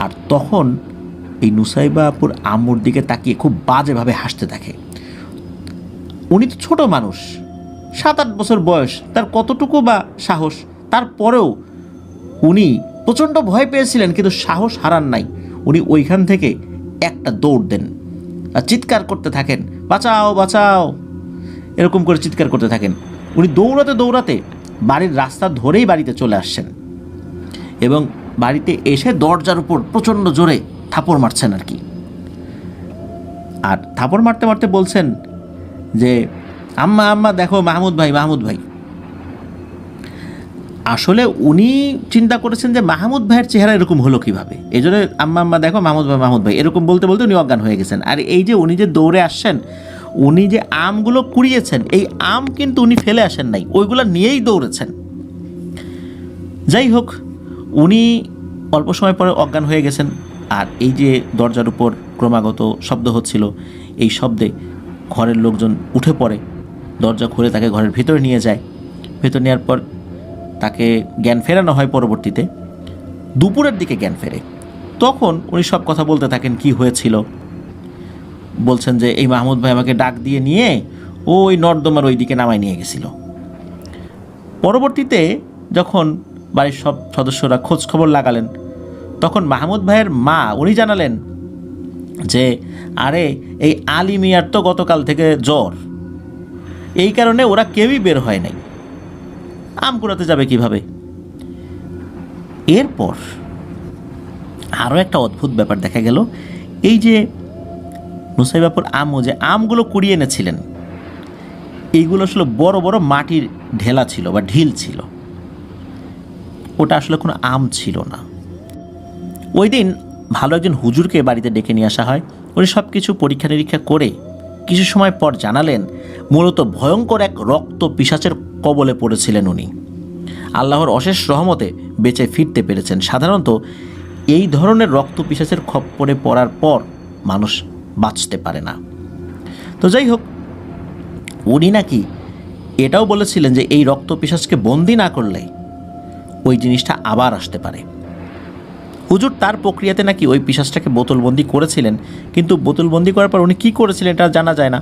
আর তখন এই নুসাইবাপুর আম্মুর দিকে তাকিয়ে খুব বাজেভাবে হাসতে থাকে। উনি তো ছোট মানুষ, 7-8 বছর বয়স, তার কতটুকু বা সাহস, তারপরেও উনি প্রচণ্ড ভয় পেয়েছিলেন কিন্তু সাহস হারান নাই। উনি ওইখান থেকে একটা দৌড় দেন আর চিৎকার করতে থাকেন, বাঁচাও বাঁচাও, এরকম করে চিৎকার করতে থাকেন। উনি দৌড়াতে দৌড়াতে বাড়ির রাস্তা ধরেই বাড়িতে চলে আসছেন এবং বাড়িতে এসে দরজার উপর প্রচণ্ড জোরে থাপড় মারছেন আর কি। আর থাপড় মারতে মারতে বলছেন যে, আম্মা আম্মা দেখো, মাহমুদ ভাই মাহমুদ ভাই। আসলে উনি চিন্তা করেছেন যে মাহমুদ ভাইয়ের চেহারা এরকম হলো কীভাবে, এই জন্য আম্মা আম্মা দেখো, মাহমুদ ভাই এরকম বলতে বলতে উনি অজ্ঞান হয়ে গেছেন। আর এই যে উনি যে দৌড়ে আসছেন, উনি যে আমগুলো কুড়িয়েছেন, এই আম কিন্তু উনি ফেলে আসেন নাই, ওইগুলো নিয়েই দৌড়েছেন। যাই হোক, উনি অল্প সময় পরে অজ্ঞান হয়ে গেছেন। আর এই যে দরজার উপর ক্রমাগত শব্দ হচ্ছিল, এই শব্দে ঘরের লোকজন উঠে পড়ে, দরজা খুলে তাকে ঘরের ভিতরে নিয়ে যায়। ভেতর নেওয়ার পর তাকে জ্ঞান ফেরানো হয়। পরবর্তীতে দুপুরের দিকে জ্ঞান ফেরে। তখন উনি সব কথা বলতে থাকেন, কি হয়েছিল। বলছেন যে এই মাহমুদ ভাই আমাকে ডাক দিয়ে নিয়ে ওই নর্দমার ওই দিকে নামায় নিয়ে গেছিল। পরবর্তীতে যখন বাড়ির সব সদস্যরা খোঁজ খবর লাগালেন, তখন মাহমুদ ভাইয়ের মা উনি জানালেন যে আরে এই আলী মিয়ার তো গতকাল থেকে জ্বর, এই কারণে ওরা কেউই বের হয় নাই, আম কুড়াতে যাবে কিভাবে। এরপর আরও একটা অদ্ভুত ব্যাপার দেখা গেল। এই যে নুসাইবাপুর আম্মু যে আমগুলো কুড়িয়ে এনেছিলেন, এইগুলো আসলে বড় বড় মাটির ঢেলা ছিল বা ঢিল ছিল, ওটা আসলে কোনো আম ছিল না। ওই দিন ভালো একজন হুজুরকে বাড়িতে ডেকে নিয়ে আসা হয়। উনি সব কিছু পরীক্ষা নিরীক্ষা করে কিছু সময় পর জানালেন মূলত ভয়ঙ্কর এক রক্ত পিশাচের কবলে পড়েছিলেন উনি। আল্লাহর অশেষ রহমতে বেঁচে ফিরতে পেরেছেন। সাধারণত এই ধরনের রক্ত পিশাচের খপ্পরে পড়ার পর মানুষ বাঁচতে পারে না। তো যাই হোক, উনি নাকি এটাও বলেছিলেন যে এই রক্ত পিশাচকে বন্দি না করলে ওই জিনিসটা আবার আসতে পারে। হুজুর তার প্রক্রিয়াতে নাকি ওই পিশাচটাকে বোতলবন্দি করেছিলেন, কিন্তু বোতলবন্দি করার পর উনি কী করেছিলেন এটা জানা যায় না।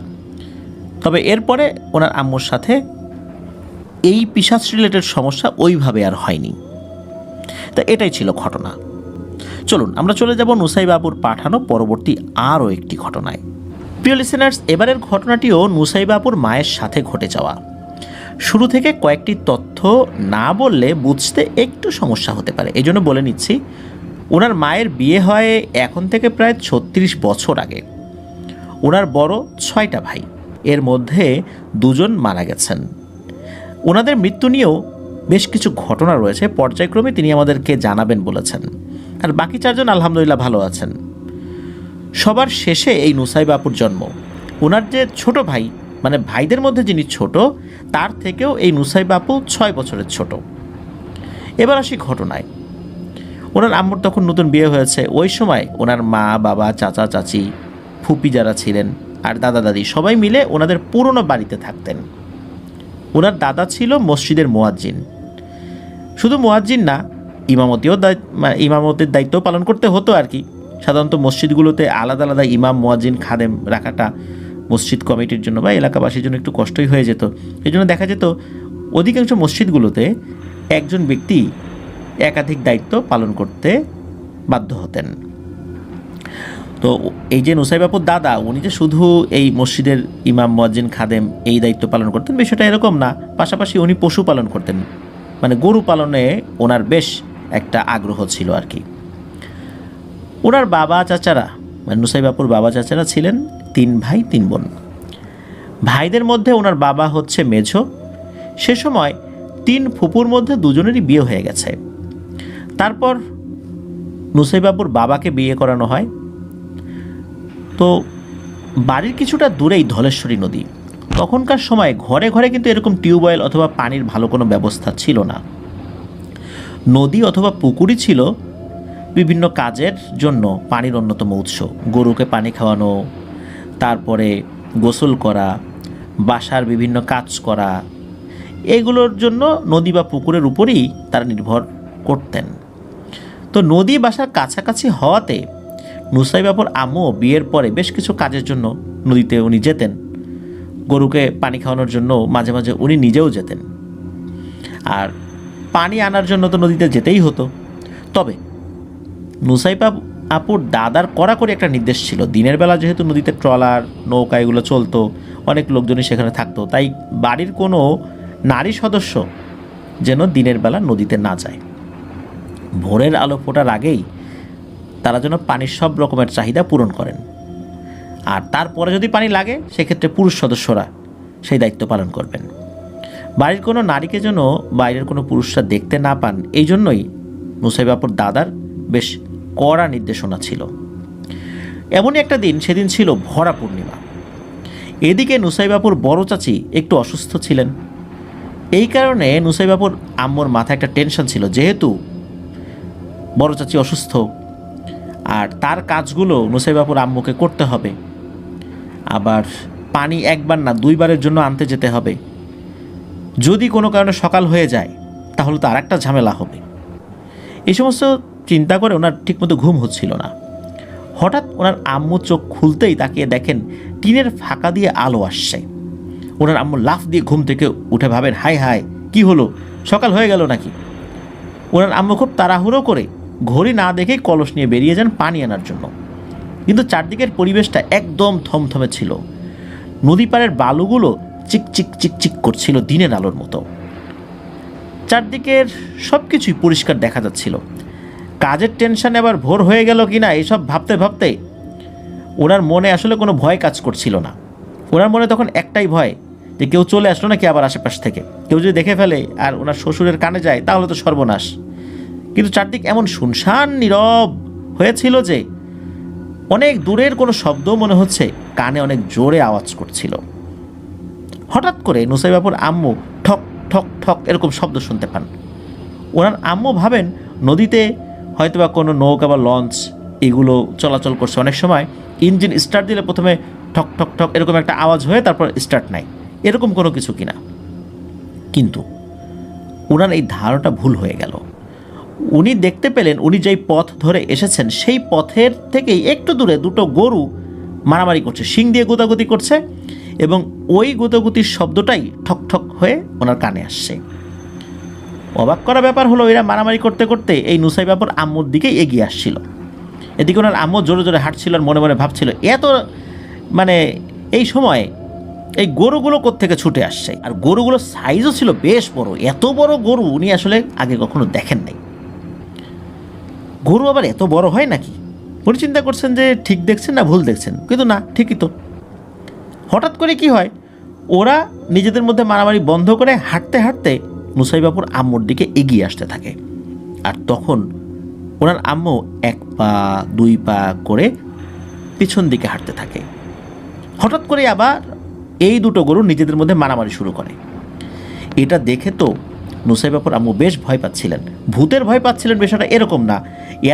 তবে এরপরে ওনার আম্মুর সাথে এই পিশাচ রিলেটেড সমস্যা ওইভাবে আর হয়নি। তা এটাই ছিল ঘটনা। চলুন আমরা চলে যাব নুসাইবাবুর পাঠানো পরবর্তী আরও একটি ঘটনায়। প্রিয় লিসেনার্স, এবারের ঘটনাটিও নুসাইবাবুর মায়ের সাথে ঘটে যাওয়া। শুরু থেকে কয়েকটি তথ্য না বললে বুঝতে একটু সমস্যা হতে পারে, এই জন্য বলে নিচ্ছি। ওনার মায়ের বিয়ে হয় এখন থেকে প্রায় 36 বছর আগে। ওনার বড় 6টা ভাই, এর মধ্যে 2জন মারা গেছেন। ওনাদের মৃত্যু নিয়েও বেশ কিছু ঘটনা রয়েছে, পর্যায়ক্রমে তিনি আমাদেরকে জানাবেন বলেছেন। আর বাকি 4জন আলহামদুলিল্লাহ ভালো আছেন। সবার শেষে এই নুসাইবা আপুর জন্ম। ওনার যে ছোট ভাই, মানে ভাইদের মধ্যে যিনি ছোট, তার থেকেও এই নুসাইবা আপু 6 বছরের ছোট। এবার আসি ঘটনায়। ওনার আম্মুর তখন নতুন বিয়ে হয়েছে। ওই সময় ওনার মা, বাবা, চাচা, চাচি, ফুপি যারা ছিলেন আর দাদা, দাদি সবাই মিলে ওনাদের পুরনো বাড়িতে থাকতেন। ওনার দাদা ছিল মসজিদের মুয়াজ্জিন। শুধু মুয়াজ্জিন না, ইমামতির দায়িত্ব পালন করতে হতো আর কি। সাধারণত মসজিদগুলোতে আলাদা আলাদা ইমাম, মুয়াজ্জিন, খাদেম রাখাটা মসজিদ কমিটির জন্য বা এলাকাবাসীর জন্য একটু কষ্টই হয়ে যেত। এই জন্য দেখা যেত অধিকাংশ মসজিদগুলোতে একজন ব্যক্তি একাধিক দায়িত্ব পালন করতে বাধ্য হতেন। তো এই যে নুসাইবা আপুর দাদা, উনি যে শুধু এই মসজিদের ইমাম, মুয়াজ্জিন, খাদেম এই দায়িত্ব পালন করতেন বিষয়টা এরকম না, পাশাপাশি উনি পশু পালন করতেন, মানে গরু পালনে ওনার বেশ একটা আগ্রহ ছিল আর কি। ওনার বাবা চাচারা, মানে নুসাইবা আপুর বাবা চাচারা ছিলেন 3 ভাই 3 বোন। ভাইদের মধ্যে ওনার বাবা হচ্ছে মেঝো। সে সময় 3 ফুপুর মধ্যে 2জনেরই বিয়ে হয়ে গেছে। তারপর নুসাইবা আপুর বাবাকে বিয়ে করানো হয়। তো বাড়ির কিছুটা দূরেই ধলেশ্বরী নদী। তখনকার সময় ঘরে ঘরে কিন্তু এরকম টিউবওয়েল অথবা পানির ভালো কোনো ব্যবস্থা ছিল না। নদী অথবা পুকুরই ছিল বিভিন্ন কাজের জন্য পানির অন্যতম উৎস। গরুকে পানি খাওয়ানো, তারপরে গোসল করা, বাসার বিভিন্ন কাজ করা, এগুলোর জন্য নদী বা পুকুরের উপরই তারা নির্ভর করতেন। তো নদী বাসার কাছাকাছি হওয়াতে নুসাইবা আপুর আম্মু বিয়ের পরে বেশ কিছু কাজের জন্য নদীতে উনি যেতেন। গরুকে পানি খাওয়ানোর জন্য মাঝে মাঝে উনি নিজেও যেতেন। আর পানি আনার জন্য তো নদীতে যেতেই হতো। তবে নুসাইবা আপুর দাদার কড়াকড়ি একটা নির্দেশ ছিল, দিনের বেলা যেহেতু নদীতে ট্রলার, নৌকা এগুলো চলতো, অনেক লোকজনই সেখানে থাকতো, তাই বাড়ির কোনো নারী সদস্য যেন দিনের বেলা নদীতে না যায়। ভোরের আলো ফোটার আগেই তারা যেন পানির সব রকমের চাহিদা পূরণ করেন। আর তারপরে যদি পানি লাগে সেক্ষেত্রে পুরুষ সদস্যরা সেই দায়িত্ব পালন করবেন। বাড়ির কোনো নারীকে যেন বাইরের কোনো পুরুষরা দেখতে না পান, এই জন্যই নুসাইবা আপুর দাদার বেশ কড়া নির্দেশনা ছিল। এমনই একটা দিন, সেদিন ছিল ভরা পূর্ণিমা। এদিকে নুসাইবা আপুর বড় চাচি একটু অসুস্থ ছিলেন। এই কারণে নুসাইবা আপুর আম্মুর মাথায় একটা টেনশন ছিল, যেহেতু বড় চাচি অসুস্থ আর তার কাজগুলো নুসাইবা আপুর আম্মুকে করতে হবে, আবার পানি একবার না 2বারের জন্য আনতে যেতে হবে। যদি কোনো কারণে সকাল হয়ে যায় তাহলে তো আর একটা ঝামেলা হবে। এই সমস্ত চিন্তা করে ওনার ঠিকমতো ঘুম হচ্ছিল না। হঠাৎ ওনার আম্মু চোখ খুলতেই তাকিয়ে দেখেন টিনের ফাঁকা দিয়ে আলো আসছে। ওনার আম্মু লাফ দিয়ে ঘুম থেকে উঠে ভাবেন, হায় হায়, কি হলো, সকাল হয়ে গেল নাকি? ওনার আম্মু খুব তাড়াহুড়ো করে ঘড়ি না দেখেই কলস নিয়ে বেরিয়ে যান পানি আনার জন্য। কিন্তু চারদিকের পরিবেশটা একদম থমথমে ছিল। নদী পাড়ের বালুগুলো চিকচিক চিকচিক করছিল দিনের আলোর মতো। চারদিকের সব কিছুই পরিষ্কার দেখা যাচ্ছিল। কাজের টেনশনে আবার ভোর হয়ে গেল কিনা এইসব ভাবতে ভাবতে ওনার মনে আসলে কোনো ভয় কাজ করছিল না। ওনার মনে তখন একটাই ভয়, যে কেউ চলে আসলো নাকি আবার আশেপাশ থেকে, কেউ যদি দেখে ফেলে আর ওনার শ্বশুরের কানে যায় তাহলে তো সর্বনাশ। কিন্তু চারদিক এমন শুনশান নীরব হয়েছিল যে অনেক দূরের কোনো শব্দ মনে হচ্ছে কানে অনেক জোরে আওয়াজ করছিল। হঠাৎ করে নুসাইবা আপুর আম্মু ঠক ঠক ঠক এরকম শব্দ শুনতে পান। ওনার আম্মু ভাবেন নদীতে হয়তোবা কোনো নৌকা বা লঞ্চ এগুলো চলাচল করছে। অনেক সময় ইঞ্জিন স্টার্ট দিলে প্রথমে ঠক ঠক ঠক এরকম একটা আওয়াজ হয়ে তারপর স্টার্ট নেয়, এরকম কোনো কিছু কিনা। কিন্তু ওনার এই ধারণাটা ভুল হয়ে গেল। উনি দেখতে পেলেন উনি যেই পথ ধরে এসেছেন সেই পথের থেকেই একটু দূরে 2টো গরু মারামারি করছে, শিং দিয়ে গোতাগুতি করছে, এবং ওই গোতাগুতির শব্দটাই ঠক ঠক হয়ে ওনার কানে আসছে। অবাক করা ব্যাপার হলো, এরা মারামারি করতে করতে এই নুসাইবা আপুর আম্মুর দিকেই এগিয়ে আসছিল। এদিকে ওনার আম্মু জোরে জোরে হাঁটছিল আর মনে মনে ভাবছিল, এত এই সময়ে এই গরুগুলো কোত্থেকে ছুটে আসছে। আর গরুগুলোর সাইজও ছিল বেশ বড়। এত বড় গরু উনি আসলে আগে কখনো দেখেন নাই। গরু আবার এত বড় হয় নাকি? উনি চিন্তা করছেন যে ঠিক দেখছেন না ভুল দেখছেন, কিন্তু না, ঠিকই তো। হঠাৎ করে কি হয়, ওরা নিজেদের মধ্যে মারামারি বন্ধ করে হাঁটতে হাঁটতে নুসাইবাপুর আম্মুর দিকে এগিয়ে আসতে থাকে। আর তখন ওনার আম্মু 1 পা 2 পা করে পিছন দিকে হাঁটতে থাকে। হঠাৎ করে আবার এই দুটো গরু নিজেদের মধ্যে মারামারি শুরু করে। এটা দেখে তো নুসাইবাপুর আম্মু বেশ ভয় পাচ্ছিলেন। ভূতের ভয় পাচ্ছিলেন বিষয়টা এরকম না,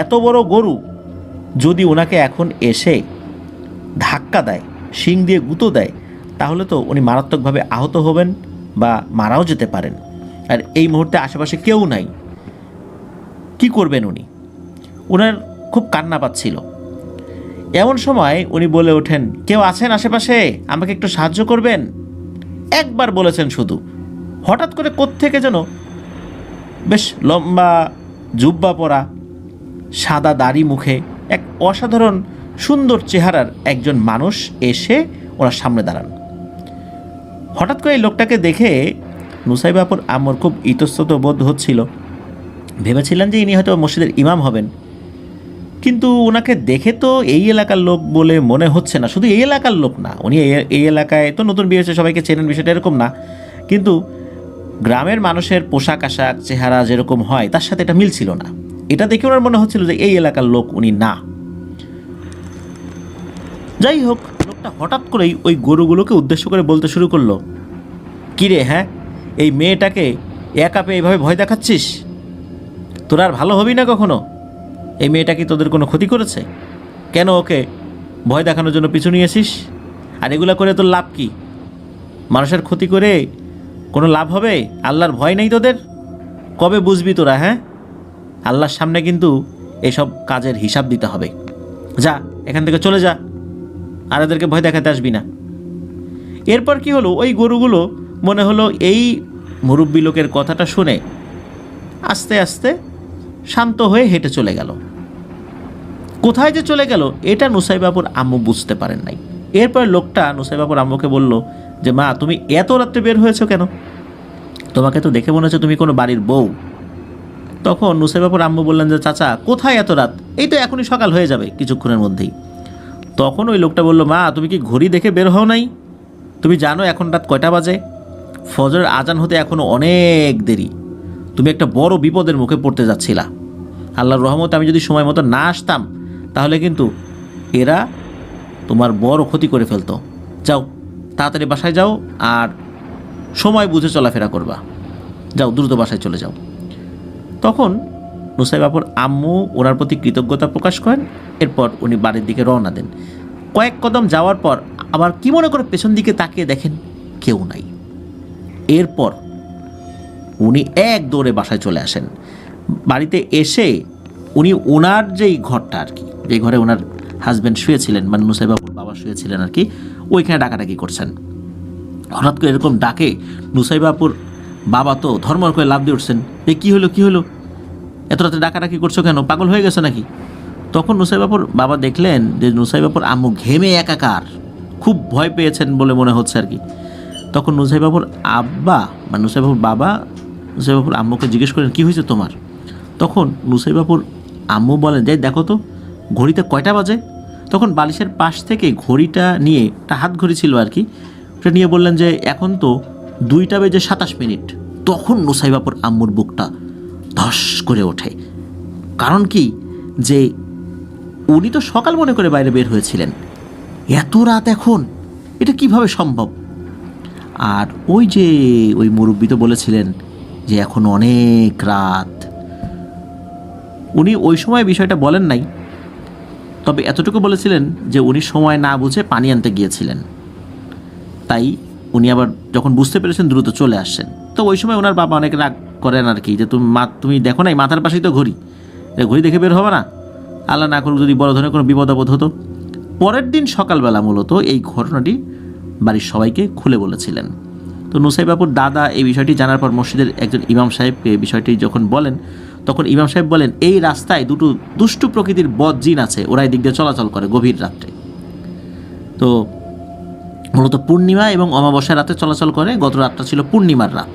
এত বড় গরু যদি ওনাকে এখন এসে ধাক্কা দেয়, শিং দিয়ে গুঁতো দেয়, তাহলে তো উনি মারাত্মকভাবে আহত হবেন বা মারাও যেতে পারেন। আর এই মুহূর্তে আশেপাশে কেউ নাই, কি করবেন উনি? ওনার খুব কান্না পাচ্ছিল। এমন সময় উনি বলে ওঠেন, কেউ আছেন আশেপাশে, আমাকে একটু সাহায্য করবেন? একবার বলেছেন শুধু, হঠাৎ করে কোত্থেকে যেন বেশ লম্বা জুব্বা পরা, সাদা দাড়ি, মুখে এক অসাধারণ সুন্দর চেহারার একজন মানুষ এসে ওনার সামনে দাঁড়ান। হঠাৎ করে এই লোকটাকে দেখে নুসাইবাপুর আম্মুর খুব ইতস্তত বোধ হচ্ছিল। ভেবেছিলেন যে ইনি হয়তো মসজিদের ইমাম হবেন, কিন্তু ওনাকে দেখে তো এই এলাকার লোক বলে মনে হচ্ছে না। শুধু এই এলাকার লোক না, উনি এই এলাকায় তো নতুন বিয়ে হয়েছে, সবাইকে চেনেন, বিষয়টা এরকম না, কিন্তু গ্রামের মানুষের পোশাক আশাক চেহারা যেরকম হয় তার সাথে এটা মিলছিল না। এটা দেখে ওনার মনে হচ্ছিল যে এই এলাকার লোক উনি না। যাই হোক, লোকটা হঠাৎ করেই ওই গরুগুলোকে উদ্দেশ্য করে বলতে শুরু করলো, কিরে, হ্যাঁ, এই মেয়েটাকে একা পেয়ে এইভাবে ভয় দেখাচ্ছিস? তোরা আর ভালো হবি না কখনো? এই মেয়েটা কি তোদের কোনো ক্ষতি করেছে? কেন ওকে ভয় দেখানোর জন্য পিছু নিয়েছিস? আর এগুলো করে তোর লাভ কি? মানুষের ক্ষতি করে কোনো লাভ হবে? আল্লাহর ভয় নেই তোদের? কবে বুঝবি তোরা? হ্যাঁ, আল্লাহর সামনে কিন্তু এসব কাজের হিসাব দিতে হবে। যা, এখান থেকে চলে যা, আর এদেরকে ভয় দেখাতে আসবি না। এরপর কি হলো, ওই গরুগুলো মনে হলো এই মুরব্বী লোকের কথাটা শুনে আস্তে আস্তে শান্ত হয়ে হেঁটে চলে গেল। কোথায় যে চলে গেল এটা নুসাইবাপুর আম্মু বুঝতে পারেন নাই। এরপর লোকটা নুসাইবাপুর আম্মুকে বলল যে, মা, তুমি এত রাত্রে বের হয়েছো কেন? তোমাকে তো দেখে মনে হচ্ছে তুমি কোনো বাড়ির বউ। তখন নুসাইবাপুর আম্মু বললেন যে, চাচা, কোথায় এত রাত? এই তো এখনই সকাল হয়ে যাবে কিছুক্ষণের মধ্যেই। তখন ওই লোকটা বলল, মা, তুমি কি ঘড়ি দেখে বের হও নাই? তুমি জানো এখন রাত কয়টা বাজে? ফজরের আজান হতে এখনও অনেক দেরি। তুমি একটা বড় বিপদের মুখে পড়তে যাচ্ছিলা। আল্লাহর রহমতে আমি যদি সময় মতো না আসতাম তাহলে কিন্তু এরা তোমার বড় ক্ষতি করে ফেলতো। যাও, তাড়াতাড়ি বাসায় যাও, আর সময় বুঝে চলাফেরা করবা। যাও, দ্রুত বাসায় চলে যাও। তখন নুসাইবাপুর আম্মু ওনার প্রতি কৃতজ্ঞতা প্রকাশ করেন। এরপর উনি বাড়ির দিকে রওনা দেন। কয়েক কদম যাওয়ার পর আবার কি মনে করে পেছন দিকে তাকিয়ে দেখেন কেউ নাই। এরপর উনি এক দৌড়ে বাসায় চলে আসেন। বাড়িতে এসে উনি ওনার যেই ঘরটা আর কি, যে ঘরে ওনার হাজব্যান্ড শুয়েছিলেন, মানে নুসাইবাপুর বাবা শুয়েছিলেন আর কি, ওইখানে ডাকাডাকি করছেন। হঠাৎ করে এরকম ডাকে নুসাইবাপুর বাবা তো ধর্মর করে লাফ দিয়ে উঠছেন। এ কী হলো, কী হলো, এত রাতে ডাকাডাকি করছো কেন? পাগল হয়ে গেছো নাকি? তখন নুসাইবাপুর বাবা দেখলেন যে নুসাইবাপুর আম্মু ঘেমে একাকার, খুব ভয় পেয়েছেন বলে মনে হচ্ছে আর কি। তখন নুসাইবাপুর আব্বা বা নুসাইবাপুর বাবা নুসাইবাপুর আম্মুকে জিজ্ঞেস করেন, কী হয়েছে তোমার? তখন নুসাইবাপুর আম্মু বলেন, যে দেখো তো ঘড়িতে কয়টা বাজে। তখন বালিশের পাশ থেকে ঘড়িটা নিয়ে, একটা হাত ঘড়ি ছিল আর কি, ওটা নিয়ে বললেন যে এখন তো 2:27। তখন নুসাইবাপুর আম্মুর বুকটা ধস করে ওঠে। কারণ কি, যে উনি তো সকাল মনে করে বাইরে বের হয়েছিলেন, এত রাত এখন, এটা কিভাবে সম্ভব? আর ওই যে ওই মুরব্বী তো বলেছিলেন যে এখন অনেক রাত। উনি ওই সময় বিষয়টা বলেন নাই, তবে এতটুকু বলেছিলেন যে উনি সময় না বুঝে পানি আনতে গিয়েছিলেন। তাই উনি আবার যখন বুঝতে পেরেছেন দ্রুত চলে আসছেন। তো ওই সময় ওনার বাবা অনেক রাগ করেন আর কি, যে তুমি দেখো নাই মাথার পাশেই তো ঘড়ি, ঘড়ি দেখে বের হবে না? আল্লাহ না করুক যদি বড় ধরনের কোনো বিপদ আপদ হতো। পরের দিন সকালবেলা মূলত এই ঘটনাটি বাড়ির সবাইকে খুলে বলেছিলেন। তো নুসাইবাপুর দাদা এই বিষয়টি জানার পর মসজিদের একজন ইমাম সাহেবকে বিষয়টি যখন বলেন, তখন ইমাম সাহেব বলেন, এই রাস্তায় দুটো দুষ্টু প্রকৃতির বদ জিন আছে, ওরা এই দিক দিয়ে চলাচল করে গভীর রাত্রে। তো মূলত পূর্ণিমা এবং অমাবস্যার রাতে চলাচল করে। গত রাতটা ছিল পূর্ণিমার রাত।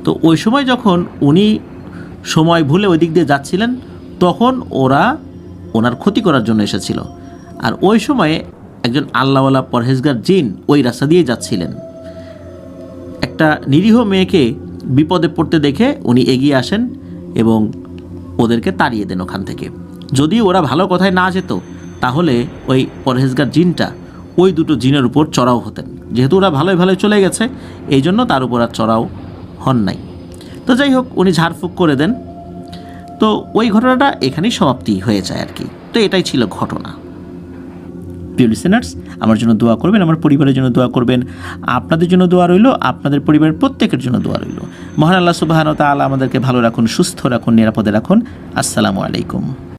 তো ওই সময় যখন উনি সময় ভুলে ওই দিক দিয়ে যাচ্ছিলেন, তখন ওরা ওনার ক্ষতি করার জন্য এসেছিল। আর ওই সময়ে একজন আল্লাহওয়ালা পরহেজগার জিন ওই রাস্তা দিয়ে যাচ্ছিলেন। একটা নিরীহ মেয়েকে বিপদে পড়তে দেখে উনি এগিয়ে আসেন এবং ওদেরকে তাড়িয়ে দেন ওখান থেকে। যদি ওরা ভালো কথায় না যেত তাহলে ওই পরহেজগার জিনটা ওই দুটো জিনের উপর চড়াও হতেন। যেহেতু ওরা ভালোই ভালোই চলে গেছে, এই জন্য তার উপর আর চড়াও হন নাই। তো যাই হোক, উনি ঝাড়ফুঁক করে দেন। তো ওই ঘটনাটা এখানেই সমাপ্তি হয়ে যায় আর কি। তো এটাই ছিল ঘটনা। প্রিয় লিসেনার্স, আমার জন্য দোয়া করবেন, আমার পরিবারের জন্য দোয়া করবেন, আপনাদের জন্য দোয়া রইল, আপনাদের পরিবারের প্রত্যেকের জন্য দোয়া রইল। মহান আল্লাহ সুবহানাহু ওয়া তাআলা আমাদেরকে ভালো রাখুন, সুস্থ রাখুন, নিরাপদে রাখুন। আসসালামু আলাইকুম।